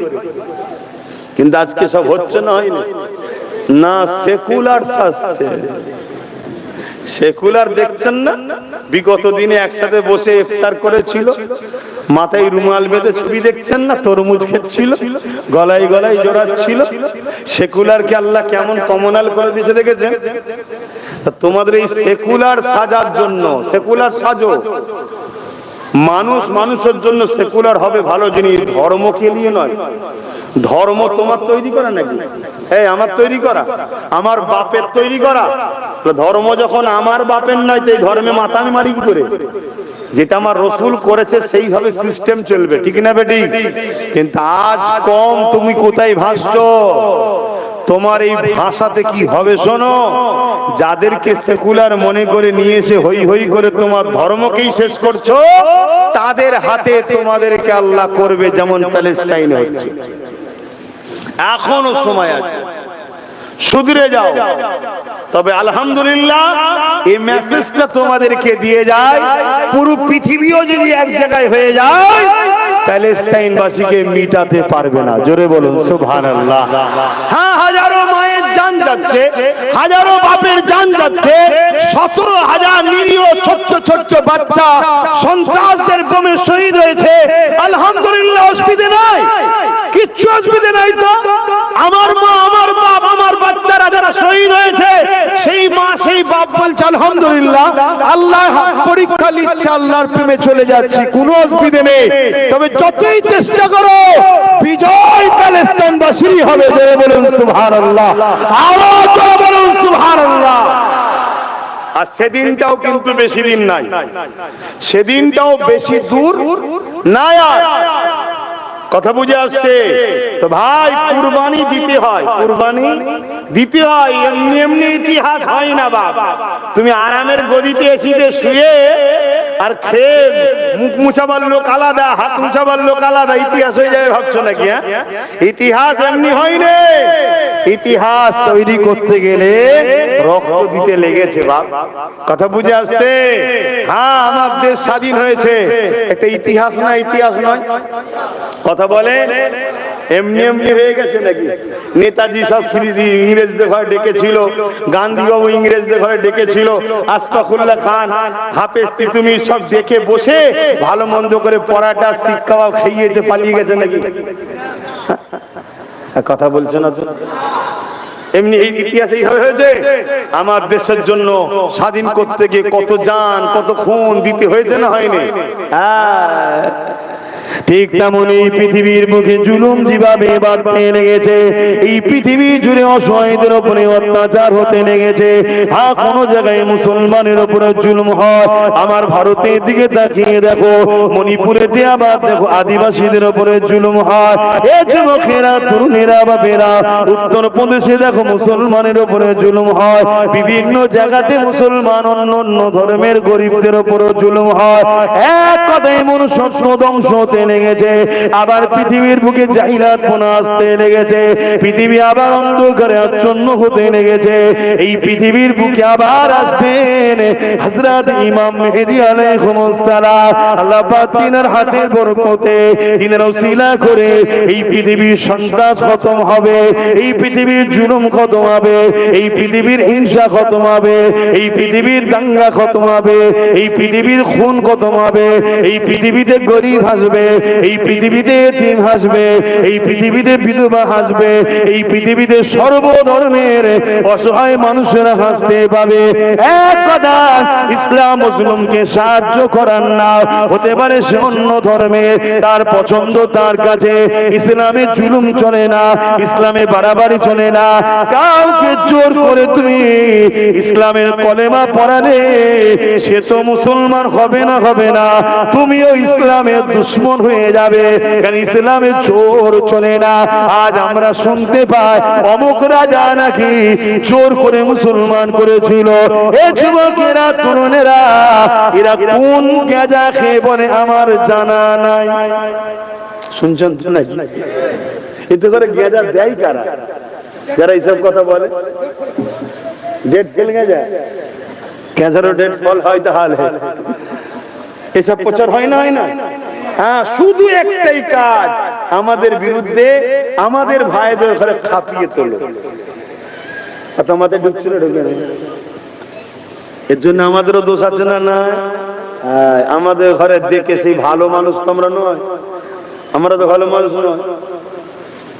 কিন্তু আজকে সব হচ্ছে না, হয় না, সেকুলার শাসছে। সেকুলার দেখছেন না, বিগত দিনে একসাথে বসে ইফতার করেছিল, মাথায় রুমাল বেঁধে ছবি দেখছেন না, তরমুজ খেচ্ছিল, গলায় গলায় জড়াচ্ছিল। সেকুলারকে আল্লাহ কেমন কমনাল করে দিয়েছে দেখেছেন? তোমাদের এই সেকুলার সাজার জন্য, সেকুলার সাজো, মানুষ মানুষের জন্য সেকুলার হবে ভালো জিনিস, ধর্মকে নিয়ে নয়। ধর্ম তোমার তৈরি করা নাকি? এই আমার তৈরি করা, আমার বাপের তৈরি করা। ধর্ম যখন আমার বাপের নয়, তো এই ধর্মে মাথা আমি মারি কি করে? যেটা আমার রসুল করেছে সেইভাবে সিস্টেম চলবে, ঠিক না বেটি? কিন্তু আজ কম তুমি কোথায় ভাসছো? তোমার এই ভাষাতে কি হবে শোনো, যাদেরকে সেকুলার মনে করে নিয়ে এসে হই হই করে তোমার ধর্মকেই শেষ করছো, তাদের হাতে তোমাদেরকে আল্লাহ করবে যেমন প্যালেস্টাইনে হচ্ছে। এখনো সময় আছে, শুধরে যাও। তবে আলহামদুলিল্লাহ এই মেসেজটা তোমাদেরকে দিয়ে যায়, পুরো পৃথিবীও যদি এক জায়গায় হয়ে যায় প্যালেস্টাইনবাসীকে মিটাতে পারবে না। জোরে বলুন সুবহানাল্লাহ। হ্যাঁ, হাজারো মায়ের জান যাচ্ছে, হাজারো বাপের জান যাচ্ছে, 17,000 নিরীহ ছোট্ট ছোট্ট বাচ্চা সন্ত্রাসদের বোমে শহীদ হয়েছে। আলহামদুলিল্লাহ, অসুবিধা নাই, কিচ্ছু অসুবিধা নাই। তো আমার মা, আমার বাপ, আমার বাচ্চারা যারা শহীদ হয়েছে, সেই মা সেই বাপ বলছে আলহামদুলিল্লাহ, আল্লাহ পরীক্ষা নিচ্ছে, আল্লাহর প্রেমে চলে যাচ্ছি, কোনো অসুবিধা নেই। তবে যতই চেষ্টা করো, বিজয় প্যালেস্টাইনবাসীরই হবে। জোরে বলুন সুবহানাল্লাহ, আরো জোরে বলুন সুবহানাল্লাহ। আর সেদিনটাও কিন্তু বেশি দিন নাই, সেদিনটাও বেশি দূর নাই। কথা বুঝে আসছে তো ভাই? কুরবানি দিতে হয়, কুরবানি দিতে হয়, এমনি এমনি ইতিহাস হয় না বাপ। তুমি আরামের গদিতে এসিতে শুয়ে আর খেয়ে মুখ মুছাবার লোক আলাদা, হাত মুছাবার লোক আলাদা, ইতিহাস হয়ে যায় ভাবছো নাকি? ইতিহাস এমনি হয়নি, ইতিহাস তৈরি করতে গেলে রক্ত দিতে লেগেছে বাপ। কথা বুঝে আসছে? হ্যাঁ, আমার দেশ স্বাধীন হয়েছে, একটা ইতিহাস না, ইতিহাস নয়। কথা বলে এমনি এমনি হয়ে গেছে নাকি? নেতাজি সব ইংরেজদের ঘরে ডেকেছিল, গান্ধীবাবু ইংরেজদের ঘরে ডেকেছিল, আশফাকুল্লাহ খান, হাফেজ তিতুমির সব ডেকে বসে ভালো মন্দ করে পড়াটা শিক্ষা খাইয়েছে, পালিয়ে গেছে নাকি? কথা বলছে না তো? এমনি এই ইতিহাস এইভাবে হয়েছে। আমার দেশের জন্য স্বাধীন করতে গিয়ে কত জান, কত খুন দিতে হয়েছে না হয়নি? হ্যাঁ, ঠিক তেমনি পৃথিবীর মুখে জুলুম যেভাবে বাড়তে লেগেছে, এই পৃথিবী জুড়ে অসহায়দের উপরে অত্যাচার হতে লেগেছে। হ্যাঁ, কোন জায়গায় মুসলমানের উপরে জুলুম হয়, আমার ভারতের দিকে তাকিয়ে দেখো, মণিপুরেতে আবার দেখো আদিবাসীদের উপরে জুলুম হয়। এ যুবকেরা, তরুণেরা, বাপেরা, উত্তরপ্রদেশে দেখো মুসলমানের উপরে জুলুম হয়, বিভিন্ন জায়গাতে মুসলমান অন্য অন্য ধর্মের গরিবদের উপরে জুলুম হয়। এক কথায় মনুষ্য ধ্বংস হতে লেগেছে। আবার পৃথিবীর বুকে জাহিলাতপনা আসতে লেগেছে, পৃথিবী আবার অন্ধকারে আচ্ছন্ন হতে লেগেছে। এই পৃথিবীর বুকে আবার আসবেন হযরত ইমাম মেহেদী আলাইহিস সালাম। আল্লাহ পাক তিনার হাতের বরকতে, তিনার ওসিলা করে এই পৃথিবীর সন্ত্রাস খতম হবে, এই পৃথিবীর জুলুম খতম হবে, এই পৃথিবীর হিংসা খতম হবে, এই পৃথিবীর দাঙ্গা খতম হবে, এই পৃথিবীর খুন খতম হবে, এই পৃথিবীতে গরিব আসবে, এই পৃথিবীতে এতিম হাসবে, এই পৃথিবীতে বিধবা হাসবে, এই পৃথিবীতে সর্বধর্মের অসহায় মানুষেরা হাসতে পাবে। এক কথা, ইসলাম মুসলিমকে সাহায্য করার না, হতে পারে সে অন্য ধর্মে, তার পছন্দ তার কাছে। ইসলামে জুলুম চলে না, ইসলামে বাড়াবাড়ি চলে না। কাউকে জোর করে তুমি ইসলামের কলেমা পড়ালে সে তো মুসলমান হবে না, হবে না, তুমিও ইসলামের দুশ্মন হয়ে যাবে। কারণ ইসলামে জোর চলে না। আজ আমরা শুনতে পাই অমুক রাজা নাকি জোর করে মুসলমান করেছিল। এই যুবকেরা, তরুণেরা, এরা কোন গাঁজা খেয়ে বলে আমার জানা নাই। শুনছেন তো নাকি? এতে করে গাঁজা দেয় কারা? যারা এইসব কথা বলে। ডেট ফেল গাঁজা, গাঁজারও ডেট ফল হয় তাহলে এসব প্রচার হয় না, হয় না? হ্যাঁ, শুধু একটাই কাজ, আমাদের বিরুদ্ধে আমাদের ভাইদের ঘরে ছাপিয়ে তোলো। তোমাদের ঢুকছিল, ঢুকে নেই, এর জন্য আমাদেরও দোষ আছে না? না, আমাদের ঘরে দেখে সেই ভালো মানুষ তোমরা নয়, আমরা তো ভালো মানুষ নয়,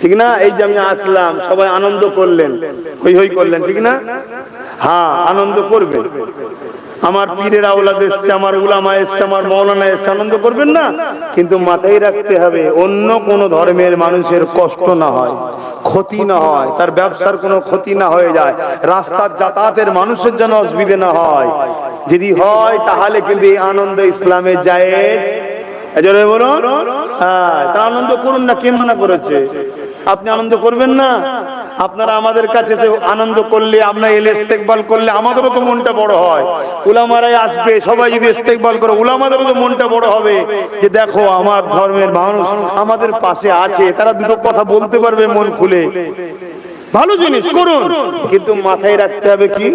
ঠিক না? এই যে আমি আসলাম, সবাই আনন্দ করলেন, হই হই করলেন, ঠিক না? হ্যাঁ, আনন্দ করবে। আমার পীরের আওলাদ এসছে, আমার উলামা এসছে, আমার মৌলানা এসছে, আনন্দ করবেন না? কিন্তু মাথায় রাখতে হবে অন্য কোন ধর্মের মানুষের কষ্ট না হয়, ক্ষতি না হয়, তার ব্যবসার কোনো ক্ষতি না হয়ে যায়, রাস্তার যাতায়াতের মানুষের যেন অসুবিধা না হয়। যদি হয় তাহলে কিন্তু এই আনন্দ ইসলামে যায়। বলুন, হ্যাঁ, তা আনন্দ করুন না, কে মানা করেছে? আপনি আনন্দ করবেন না? আপনারা আমাদের কাছে আনন্দ করলে, আপনারা এলে ইস্তেকবাল করলে আমাদেরও তো মনটা বড় হয়। উলামারাই আসবে, সবাই যদি ইস্তেকবাল করে উলামাদেরও তো মনটা বড় হবে যে দেখো আমার ধর্মের মানুষ আমাদের পাশে আছে, তারা দুটো কথা বলতে পারবে মন খুলে। ভালো জিনিস করুন, কিন্তু মাথায় রাখতে হবে কি,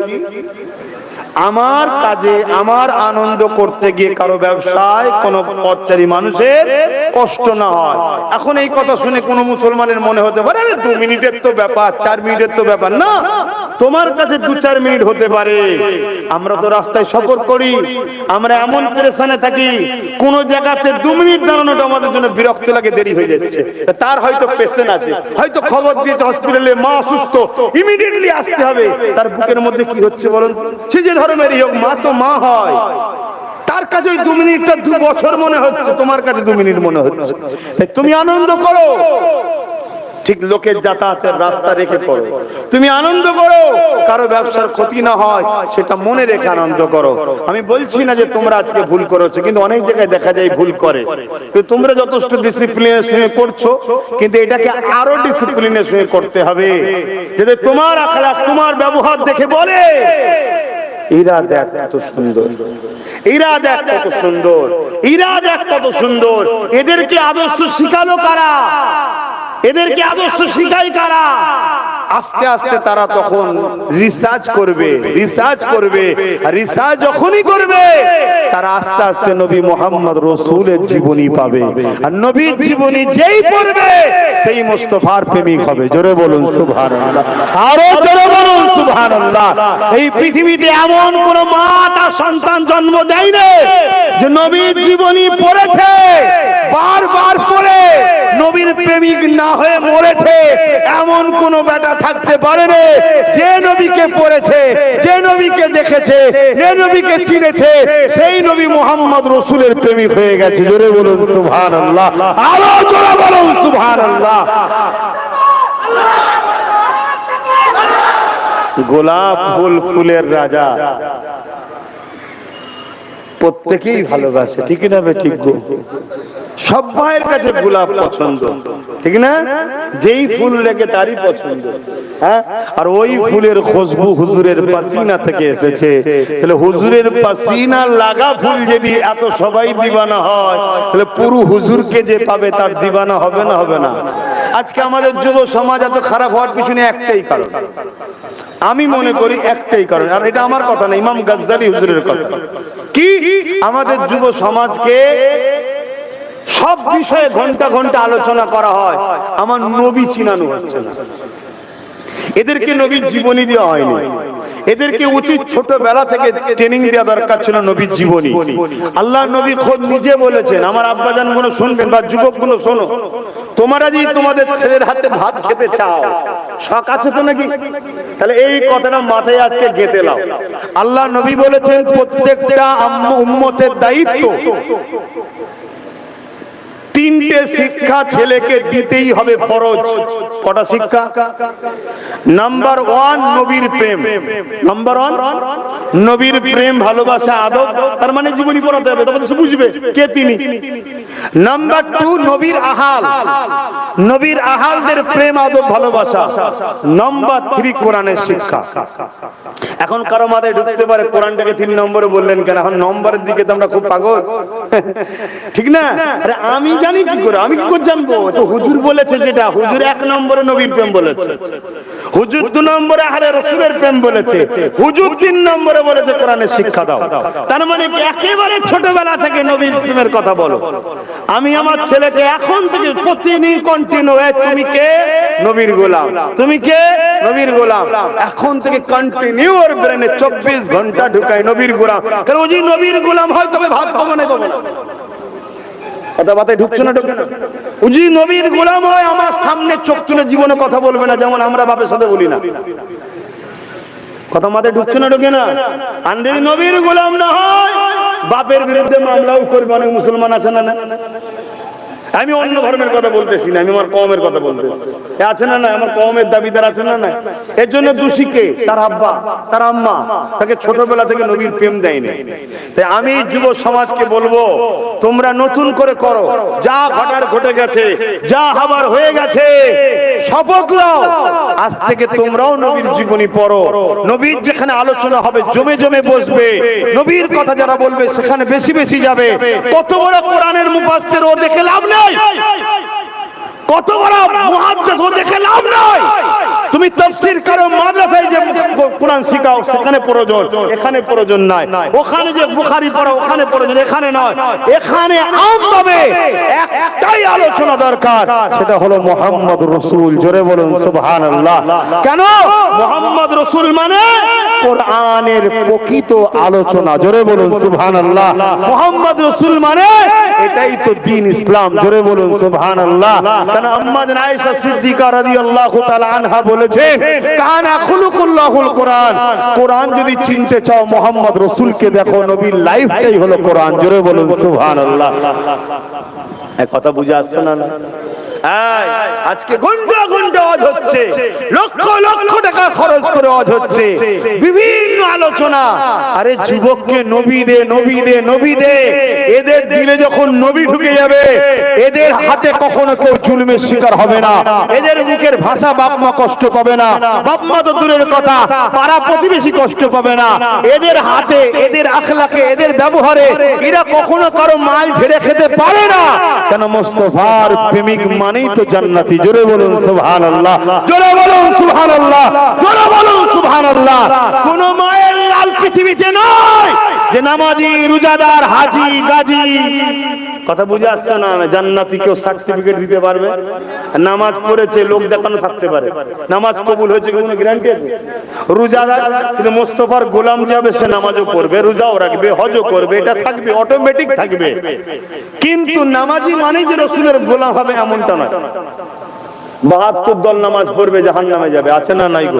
আমার কাজে, আমার আনন্দ করতে গিয়ে কারো ব্যবসায় কোনো পথচারী মানুষের কষ্ট না হয়। এখন এই কথা শুনে কোনো মুসলমানের মনে হতে পারে 2 মিনিটের তো ব্যাপার, 4 মিনিটের তো ব্যাপার না। তোমার কাছে 2-4 মিনিট হতে পারে। আমরা তো রাস্তায় সফর করি, আমরা এমন পেরেশানে থাকি, কোন জায়গাতে 2 মিনিট দাঁড়ানোটা আমাদের জন্য বিরক্ত লাগে, দেরি হয়ে যাচ্ছে। তার হয়তো পেশেন্ট আছে, হয়তো খবর দিয়েছে হসপিটালে মা অসুস্থ, ইমিডিয়েটলি আসতে হবে। তার বুকের মধ্যে কি হচ্ছে বলুন? সে যে ধর্মেরই হোক, মা তো মা হয়। তার কাছে ওই 2 মিনিটটা 2 বছর মনে হচ্ছে, তোমার কাছে 2 মিনিট মনে হচ্ছে। তুমি আনন্দ করো, ঠিক লোকের যাতায়াতের রাস্তা রেখে পড়ো, তুমি আনন্দ করো, কারো ব্যবসার ক্ষতি না হয় সেটা মনে রেখে আনন্দ করো। আমি বলছি না যে তোমরা আজকে ভুল করেছো, কিন্তু অনেক জায়গায় দেখা যায় ভুল করে, কিন্তু তোমরা যথেষ্ট ডিসিপ্লিনের সঙ্গে করছো, কিন্তু এটাকে আরো ডিসিপ্লিনের সঙ্গে করতে হবে, যাতে তোমার আখলাক, তোমার ব্যবহার দেখে বলে এরা দেখ কত সুন্দর, এরা দেখ কত সুন্দর, এরা দেখ কত সুন্দর। এদেরকে আদর্শ শিখালো কারা? এদেরকে আদর্শ শিখাই কারা? আস্তে আস্তে তারা তখন রিসার্চ করবে, রিসার্চ করবে, আর রিসার্চ যখনই করবে তারা আস্তে আস্তে নবী মুহাম্মদ রাসূলের জীবনী পাবে, আর নবীর জীবনী যেই পড়বে সেই মুস্তাফার প্রেমিক হবে। জোরে বলুন সুবহানাল্লাহ, আরো জোরে বলুন সুবহানাল্লাহ। এই পৃথিবীতে এমন কোন মা তার সন্তান জন্ম দেয় না যে নবীর জীবনী পড়েছে, বারবার পড়ে নবীর প্রেমিক না হয়ে মরেছে, এমন কোন বেটা থাকতে পারে না যে নবীকে পড়েছে, যে নবীকে দেখেছে, যে নবীকে চিনেছে, সেই নবী মুহাম্মদ রাসূলের প্রেমিক হয়ে গেছে। জোরে বলুন সুবহানাল্লাহ, আরো জোরে বলুন সুবহানাল্লাহ। গোলাপ ফুল ফুলের রাজা, প্রত্যেকেই ভালোবাসে, ঠিক না? ঠিক গো, সব ভাইয়ের কাছে গোলাপ পছন্দ, ঠিক না? যেই ফুল লেগে তারই পছন্দ। হ্যাঁ, আর ওই ফুলের খুশবু হুজুরের পাসিনা থেকে এসেছে। তাহলে হুজুরের পাসিনা লাগা ফুল যদি এত সবাই দিবানা হয়, তাহলে পুরো হুজুরকে যে পাবে তার দিবানা হবে না? হবে না? আজকে আমাদের যুব সমাজ এত খারাপ হওয়ার পিছনে একটাই কারণ, আমি মনে করি একটাই কারণ, আর এটা আমার কথা না, ইমাম গাজ্জালি হুজুরের কথা। কি? আমাদের যুব সমাজকে সব বিষয়ে ঘন্টা ঘন্টা আলোচনা করা হয়, আমার নবী চিনানো হচ্ছে না। এদেরকে নবীর জীবনী দেওয়া হয়নি, এদেরকে উচিত ছোটবেলা থেকে ট্রেনিং দেওয়া দরকার ছিল নবীর জীবনী। আল্লাহ নবী খোদ নিজে বলেছেন, আমার আব্বাজান গুলো শুনবেন বা যুবক গুলো শোনো, তোমরা যদি তোমাদের ছেলের হাতে ভাত খেতে চাও, শখ আছে তো নাকি? তাহলে এই কথাটা মাথায় আজকে গেঁথে নাও। আল্লাহ নবী বলেছেন প্রত্যেকটা উম্মতের দায়িত্ব তিনটে শিক্ষা ছেলেকে দিতেই হবে, ফরজ। কটা শিক্ষা? নাম্বার 1 নবীর প্রেম। নাম্বার 1 নবীর প্রেম, ভালোবাসা, আদব, তার মানে জীবনী পড়াতে হবে, তবে সে বুঝবে কে তিনি। নাম্বার 2 নবীর আহাল, নবীর আহালদের প্রেম, আদব, ভালোবাসা। নাম্বার 3 কোরআনের শিক্ষা। এখন কারো মাথায় ঢুকতে পারে কোরআনটাকে 3 নম্বরে বললেন কেন? এখন নম্বরের দিকে তো আমরা খুব পাগল, ঠিক না? আরে আমি জানি কি করে, আমি কি করে জানবো? তো হুজুর বলেছে, যেটা হুজুর 1 নম্বরে নবীর প্রেম বলেছে, হুজুর 2 নম্বরে আহলে রাসূলের প্রেম বলেছে, হুজুর 3 নম্বরে বলেছে কোরআনের শিক্ষা দাও। তার মানে একেবারে ছোটবেলা থেকে নবীর প্রেমের কথা বলো। আমি আমার ছেলেকে এখন থেকে প্রতিদিন কন্টিনিউ, তুমি কে? নবীর গোলাম। তুমি কে? নবীর গোলাম। এখন থেকে কন্টিনিউ ওর ব্রেনে 24 ঘন্টা ঢুকায় নবীর গোলাম। কারণ ও যদি নবীর গোলাম হয় তবে ভাত পাবো না, পাবো না। কথা বাতায় ঢুকছে না, ঢুকে না। ও যদি নবীর গোলাম হয়, আমার সামনে চোখ তুলে জীবনে কথা বলবে না, যেমন আমরা বাপের সাথে বলি না। কথা মাথায় ঢুকছে না, ঢুকে না? আর যদি নবীর গোলাম না হয়, বাপের বিরুদ্ধে মামলাও করবে। অনেক মুসলমান আছে না? আমি অন্য ধর্মের কথা বলতেছি না, আমি আমার কওমের কথা বলতেছি। আছে না? না, আমার কওমের দাবিদার আছে না? না। এর জন্য দোষী কে? তার আব্বা, তার আম্মা তাকে ছোটবেলা থেকে নবীর প্রেম দেয়নি। তাই আমি যুব সমাজকে বলবো, তোমরা নতুন করে করো, যা ঘটার ঘটে গেছে, যা হবার হয়ে গেছে, শপথ নাও আজ থেকে তোমরাও নবীর জীবনী পড়ো। নবীর যেখানে আলোচনা হবে জমে জমে বসবে, নবীর কথা যারা বলবে সেখানে বেশি বেশি যাবে। কত বড় কোরআনের মুফাসসির, ও দেখে লাভ নাই। কত বড় মুহাদ্দিস, ও দেখে লাভ নাই। তুমি তাফসীর করো, মাদ্রাসায় যে কোরআন শিখাও সেখানে প্রয়োজন, এখানে প্রয়োজন নাই। ওখানে যে বুখারী পড়ো ওখানে প্রয়োজন, এখানে নয়। এখানে আমভাবে একটাই আলোচনা দরকার, সেটা হলো মুহাম্মদ রাসূল। জোরে বলুন সুবহানাল্লাহ। কেন? মুহাম্মদ রাসূল মানে কোরআনের প্রকৃত আলোচনা। জোরে বলুন সুবহানাল্লাহ। মুহাম্মদ রাসূল মানে এটাই তো দ্বীন ইসলাম। জোরে বলুন সুবহানাল্লাহ। কারণ আম্মা জান আয়েশা সিদ্দিকা রাদিয়াল্লাহু তাআলা আনহা বলেছেন, কানা খুলুকুল্লাহুল কোরআন। কোরআন যদি চিনতে চাও মুহাম্মদ রাসূলকে দেখো, নবীর লাইফটাই হলো কোরআন। জোরে বলুন সুবহানাল্লাহ। এই কথা বুঝে আসছে না? আজকে ঘন্টা ঘন্টা ওয়াজ হচ্ছে, লক্ষ লক্ষ টাকা খরচ করে ওয়াজ হচ্ছে, বিভিন্ন আলোচনা। আরে যুবককে নবী দে, নবী দে, নবী দে। এদের দিলে যখন নবী ঢুকে যাবে, এদের হাতে কখনো কেউ জুলুমের শিকার হবে না। এদের মুখের ভাষা বাপ মা কষ্ট পাবে না, বাপ মা তো দূরের কথা, পাড়া প্রতিবেশী কষ্ট পাবে না। এদের হাতে, এদের আখলাকে, এদের ব্যবহারে এরা কখনো কারো মাল ঝেড়ে খেতে পারে না। কেন? মুস্তাফার প্রেমিক মানেই তো জান্নাতি। জোরে বলুন সুবহানাল্লাহ, জোরে বলুন সুবহানাল্লাহ, জোরে বলুন সুবহানাল্লাহ। কোন মায়ের লাল পৃথিবীতে নয় যে নামাজি, রোজাদার, হাজী, গাজী। কথা বুঝে আসছে না? জান্নাতি কেউ সার্টিফিকেট দিতে পারবে? নামাজ পড়েছে লোক দেখানো থাকতে পারে, নামাজ কবুল হয়েছে কোনো গ্যারান্টি আছে? রোজাদার, কিন্তু মুস্তাফার গোলাম যাবে, সে নামাজও পড়বে, রোজাও রাখবে, হজও করবে, এটা থাকবে, অটোমেটিক থাকবে। কিন্তু নামাজি মানেই যে রাসূলের গোলাম হবে এমনটা নয়। 72 দল নামাজ পড়বে, জাহান্নামে যাবে। আছে না? নাই গো।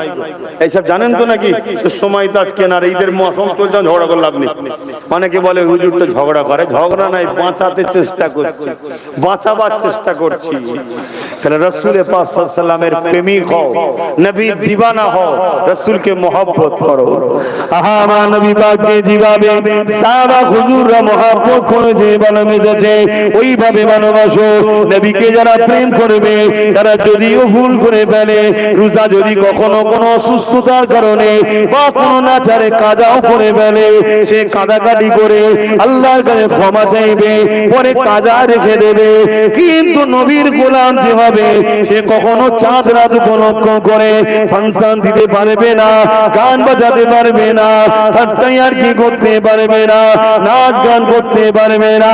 এইসব জানেন তো নাকি? সময় তো আজকে না, ঈদের মৌসুম চলছে, ঝগড়া করে লাভ নেই। অনেকে বলে হুজুর তো ঝগড়া করে। ঝগড়া নাই, বাঁচাতে চেষ্টা করছি, বাঁচাবার চেষ্টা করছি। তাহলে রাসূলের পাক সাল্লাল্লাহু আলাইহি ওয়াসাল্লামের প্রেমিক হও, নবীর দিওয়ানা হও, রাসূলকে মহব্বত করো। আহা আমার নবী পাককে যেভাবে সাহাবা হুজুররা মহব্বত করে যে ভালোবেসেছে, ওইভাবে ভালোবাসো। নবীকে যারা প্রেম করবে, তারা যদিও ভুল করে ফেলে, রোজা যদি কখনো কোনো অসুস্থতার কারণে বা কোনো নাচারে কাজাও করে ফেলে, সে কাদাকাটি করে আল্লাহর কাছে ক্ষমা চাইবে, পরে কাজা রেখে দেবে। কিন্তু নবীর গোলাম যে হবে, সে কখনো চাঁদ রাত উপলক্ষ করে ফাংশন দিতে পারবে না, গান বাজাতে পারবে না, আর কি করতে পারবে না, নাচ গান করতে পারবে না।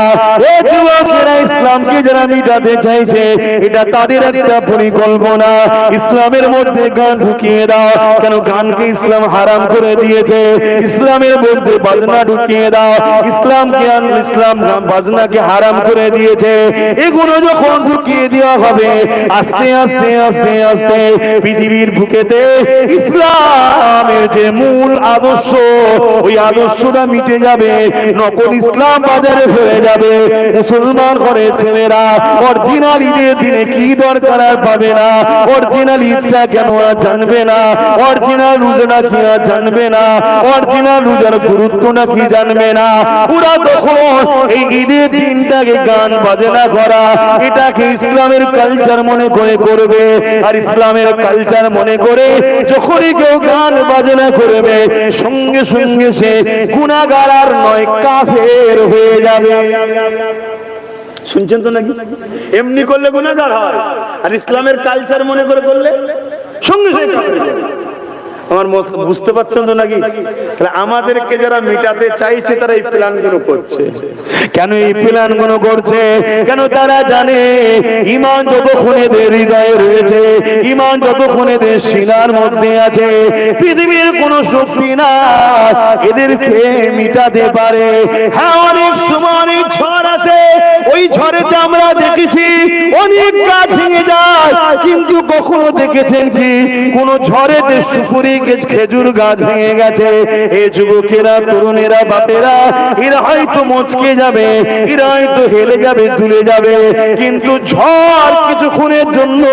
এই যুবকেরা ইসলামকে যারা মিটাতে চাইছে, এটা তাদের একটা পরিকল্পনা, ইসলামের মধ্যে গান ঢুকিয়ে দাও। কেন গানকে ইসলাম হারাম করে দিয়েছে, ইসলামের মধ্যে বাজনা ঢুকিয়ে দাও, ইসলাম বাজনাকে হারাম করে দিয়েছে। এগুলো যখন ঢুকিয়ে দেওয়া হবে, আস্তে আস্তে আস্তে আস্তে পৃথিবীর বুকেতে ইসলামের যে মূল আদর্শ, ওই আদর্শটা মিটে যাবে, নকল ইসলাম বাজারে হয়ে যাবে। মুসলমান ঘরে ছেলেরা অরিজিনাল ঈদের দিনে কি দরকার আর পাবে না, অরিজিনাল ঈদটা কেন আর জানবে না, অরিজিনাল রোজা কি আর জানবে না, অরিজিনাল রোজার গুরুত্বটা কি জানবে না। ওরা তখন এই ঈদের দিনটাকে গান বাজনা করা, এটাকে ইসলামের কালচার মনে করে করবে। আর ইসলামের কালচার মনে করে যখনই কেউ গান বাজনা করবে, সঙ্গে সঙ্গে সে গুনাহগার আর নয়, কাফের হয়ে যাবে। শুনছেন তো নাকি? এমনি করলে গুনাহগার হয়, আর ইসলামের কালচার মনে করে করলে সঙ্গে সঙ্গে কাফের হয়ে যাবে। আমার বুঝতে পারছেন তো নাকি? তাহলে আমাদেরকে যারা মিটাতে চাইছে তারা এই প্ল্যান গুলো করছে। কেন এই প্ল্যান গুলো করছে? কেন তারা জানে ঈমান যতক্ষণ এদের হৃদয়ে রয়েছে, ঈমান যতক্ষণ এদের শিলার মধ্যে আছে, পৃথিবীর কোনো শক্তি না এদেরকে মিটাতে পারে। হ্যাঁ, অনেক সময় অনেক ঝড় আছে, ওই ঝড়েতে আমরা দেখেছি অনেক গাছ ভেঙে যায়, কিন্তু কখনো দেখেছেন কি কোন ঝড়েতে সুপুরি খেজুর গাছ ভেঙে গেছে? এই যুবকেরা, তরুণেরা, বাপেরা, এরা হয়তো মচকে যাবে, এরা হয়তো হেলে যাবে, দুলে যাবে, কিন্তু ঝড় কিছুক্ষণের জন্য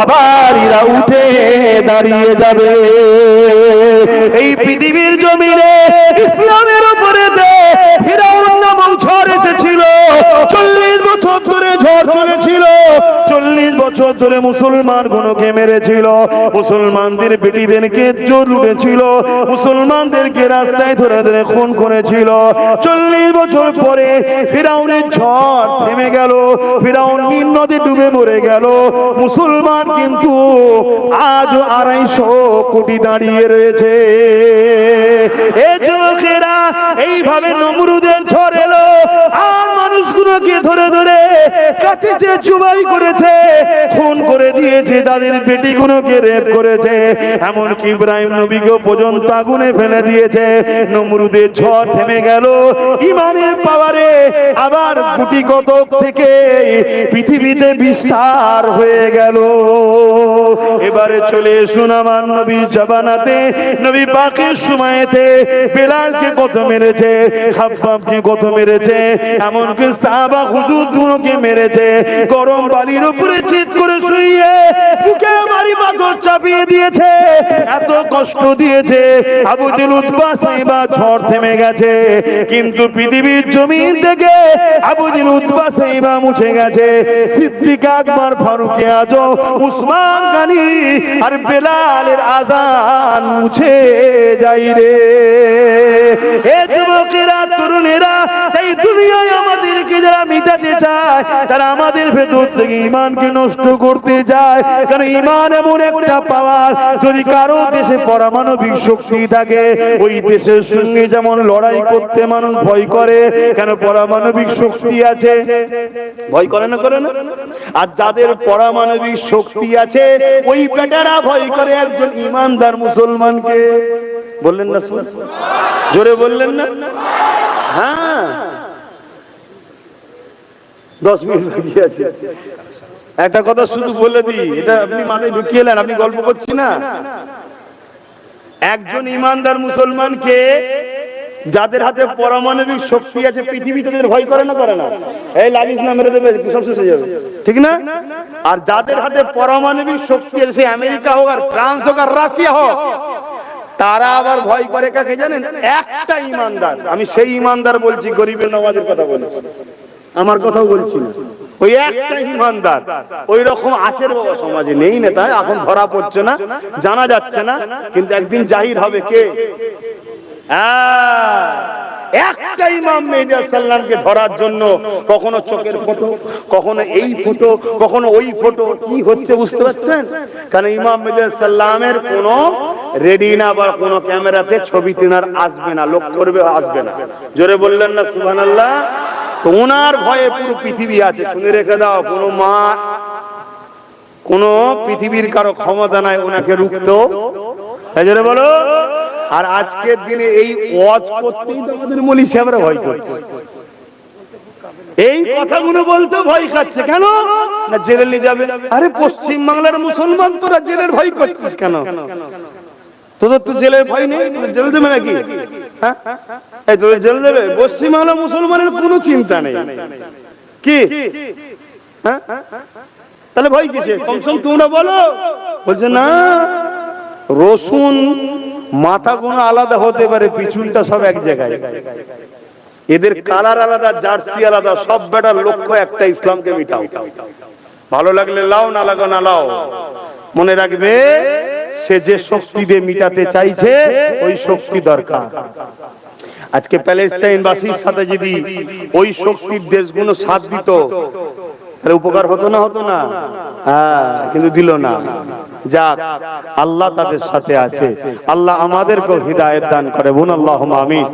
আবার এরা উঠে দাঁড়িয়ে যাবে। এই পৃথিবীর জমিনে ইসলামের উপরে ফিরআউন নামক ঝড় এসেছিল। 40 বছর ধরে ঝড় চলেছিল, 40 বছর ধরে মুসলমান গুলোকে মেরেছিল, মুসলমানদের বেটিদেরকে জোর লুটেছিল, মুসলমানদেরকে রাস্তায় ধরে ধরে খুন করেছিল। 40 বছর পরে ফিরআউনের ঝড় থেমে গেল, ফিরআউন নীল নদে ডুবে মরে গেল। মুসলমান কিন্তু আজও 250 কোটি দাঁড়িয়ে রয়েছে। এই যুবকেরা এইভাবে নমরুদের ঝড় এলো, আর মানুষগুলোকে ধরে ধরে কাটিছে, জবাই করেছে, খুন করে দিয়েছে, তাদের বেটিগুলোকে রেপ করেছে, এমনকি ইব্রাহিম নবীকেও পর্যন্ত আগুনে ফেলে দিয়েছে। নমরুদের ঝড় থেমে গেল, ঈমানের পাওয়ারে আবার গুটি কতক থেকে পৃথিবীতে বিস্তার হয়ে গেল। এবারে চলে এসুন আমার নবীর জামানাতে, নবী পাকের সময়তে বেলালকে কত মেরেছে, খাব্বাবকে কত মেরেছে, এমনকি সাহাবা হুজুরগুলোকে মেরেছে, গরম বালির উপরে চিৎ করে শুইয়ে বুকে মারি পাথর চাপিয়ে দিয়েছে, এত কষ্ট দিয়েছে। আবু জেল, উতবা, সাইবা ঝড় থেমে গেছে, কিন্তু পৃথিবীর জমিন থেকে আবু জেল, উতবা, সাইবা মুছে গেছে। সিদ্দিক আকবর, ফারুক আজম, উসমান গনি আর বেলালের আযান মুছে যাই রে। এ যুবকেরা, তরুণেরা, এই দুনিয়ায় আমাদেরকে যারা মিটাতে চায়, তারা আমাদের ভেতর থেকে ঈমানকে নষ্ট করতে যায়। কারণ ঈমান এমন একটা পাওয়ার, যদি কারো দেশে পারমাণবিক শক্তি থাকে, ওই দেশের সঙ্গে যেমন লড়াই করতে মানুষ ভয় করে, কেন পারমাণবিক শক্তি আছে, ভয় করে না, করে না? আর যাদের পারমাণবিক শক্তি আছে, ওই বেটারা ভয় করে একজন ঈমানদার মুসলমানকে। বললেন না? জোরে বললেন না? হ্যাঁ, 10 মিনিট বাকি আছে। একটা কথা শুধু বলে দিই, এটা আপনি মাথায় ঢুকিয়ে এলেন, আপনি গল্প করছি না। একজন ঈমানদার মুসলমানকে যাদের হাতে পারমাণবিক শক্তি আছে, পৃথিবীতে তাদের ভয় করে না, করে না? এই লাগিস না, মেরে দেবে, সব শেষ হয়ে যাবে, ঠিক না? আর যাদের হাতে পারমাণবিক শক্তি আছে, সে আমেরিকা হোক আর ফ্রান্স হোক আর রাশিয়া হোক, তারা আবার ভয় করে কাকে জানেন? একটা ঈমানদার। আমি সেই ঈমানদার বলছি, গরিবের নওয়াজের কথা বলছি, আমার কথাও বলছি না। ওই একটা ঈমানদার ওই রকম আছে বাবা, সমাজে নেই না, তাই এখন ধরা পড়ছে না, জানা যাচ্ছে না, কিন্তু একদিন জাহির হবে কে। একটা ইমাম মেহেদী সাল্লামকে ধরার জন্য কখনো চোখের ফটো, কখনো এই ফটো, কখনো ওই ফটো, কি হচ্ছে বুঝতে পারছেন? কারণ ইমাম মেহেদী সাল্লামের কোন রেডি না, বা কোনো ক্যামেরাতে ছবি তোলার আসবে না, লোক করবে, আসবে না। জোরে বললেন না সুবহানাল্লাহ? তো ওনার ভয়ে পুরো পৃথিবী আছে, শুনে রেখে দাও। কোনো মা কোন পৃথিবীর কারো ক্ষমতা নাই ওনাকে রুখতো, বলো। আর আজকের দিনে এই ওয়াজ করতেই তো আমাদের মলি সাহেবরা ভয় করছে, এই কথাগুলো বলতে ভয় খাচ্ছে। কেন না জেলে নিয়ে যাবে। আরে পশ্চিম বাংলার মুসলমান, তোরা জেলের ভয় করছিস কেন? তোদের তো জেলের ভয় নেই, জেল দেবে নাকি? হ্যাঁ, এই তোদের জেল দেবে? পশ্চিম বাংলার মুসলমানের কোনো চিন্তা নেই কি? হ্যাঁ, তাহলে ভয় কিসে? কমসম তোমরা বলো। বলছে না, রসুন মাথা কোনো আলাদা হতে পারে, পিছনটা সব এক জায়গায়। এদের কালার আলাদা, জার্সি আলাদা, সব বেটার লক্ষ্য একটা, ইসলামকে মিটাও। ভালো লাগলে লাও, না লাগো না লাও। মনে রাখবে, সে যে শক্তি দিয়ে মিটাতে চাইছে ওই শক্তি দরকার। আজকে প্যালেস্টাইনবাসীর সাথে যদি ওই শক্তির দেশগুলো সাথ দিত, তাহলে উপকার হতো না? হতো না? হ্যাঁ, কিন্তু দিল না। যাক, আল্লাহ তাদের সাথে আছে। আল্লাহ আমাদেরকেও হিদায়াত দান করে। বলুন আল্লাহুম্মা আমিন।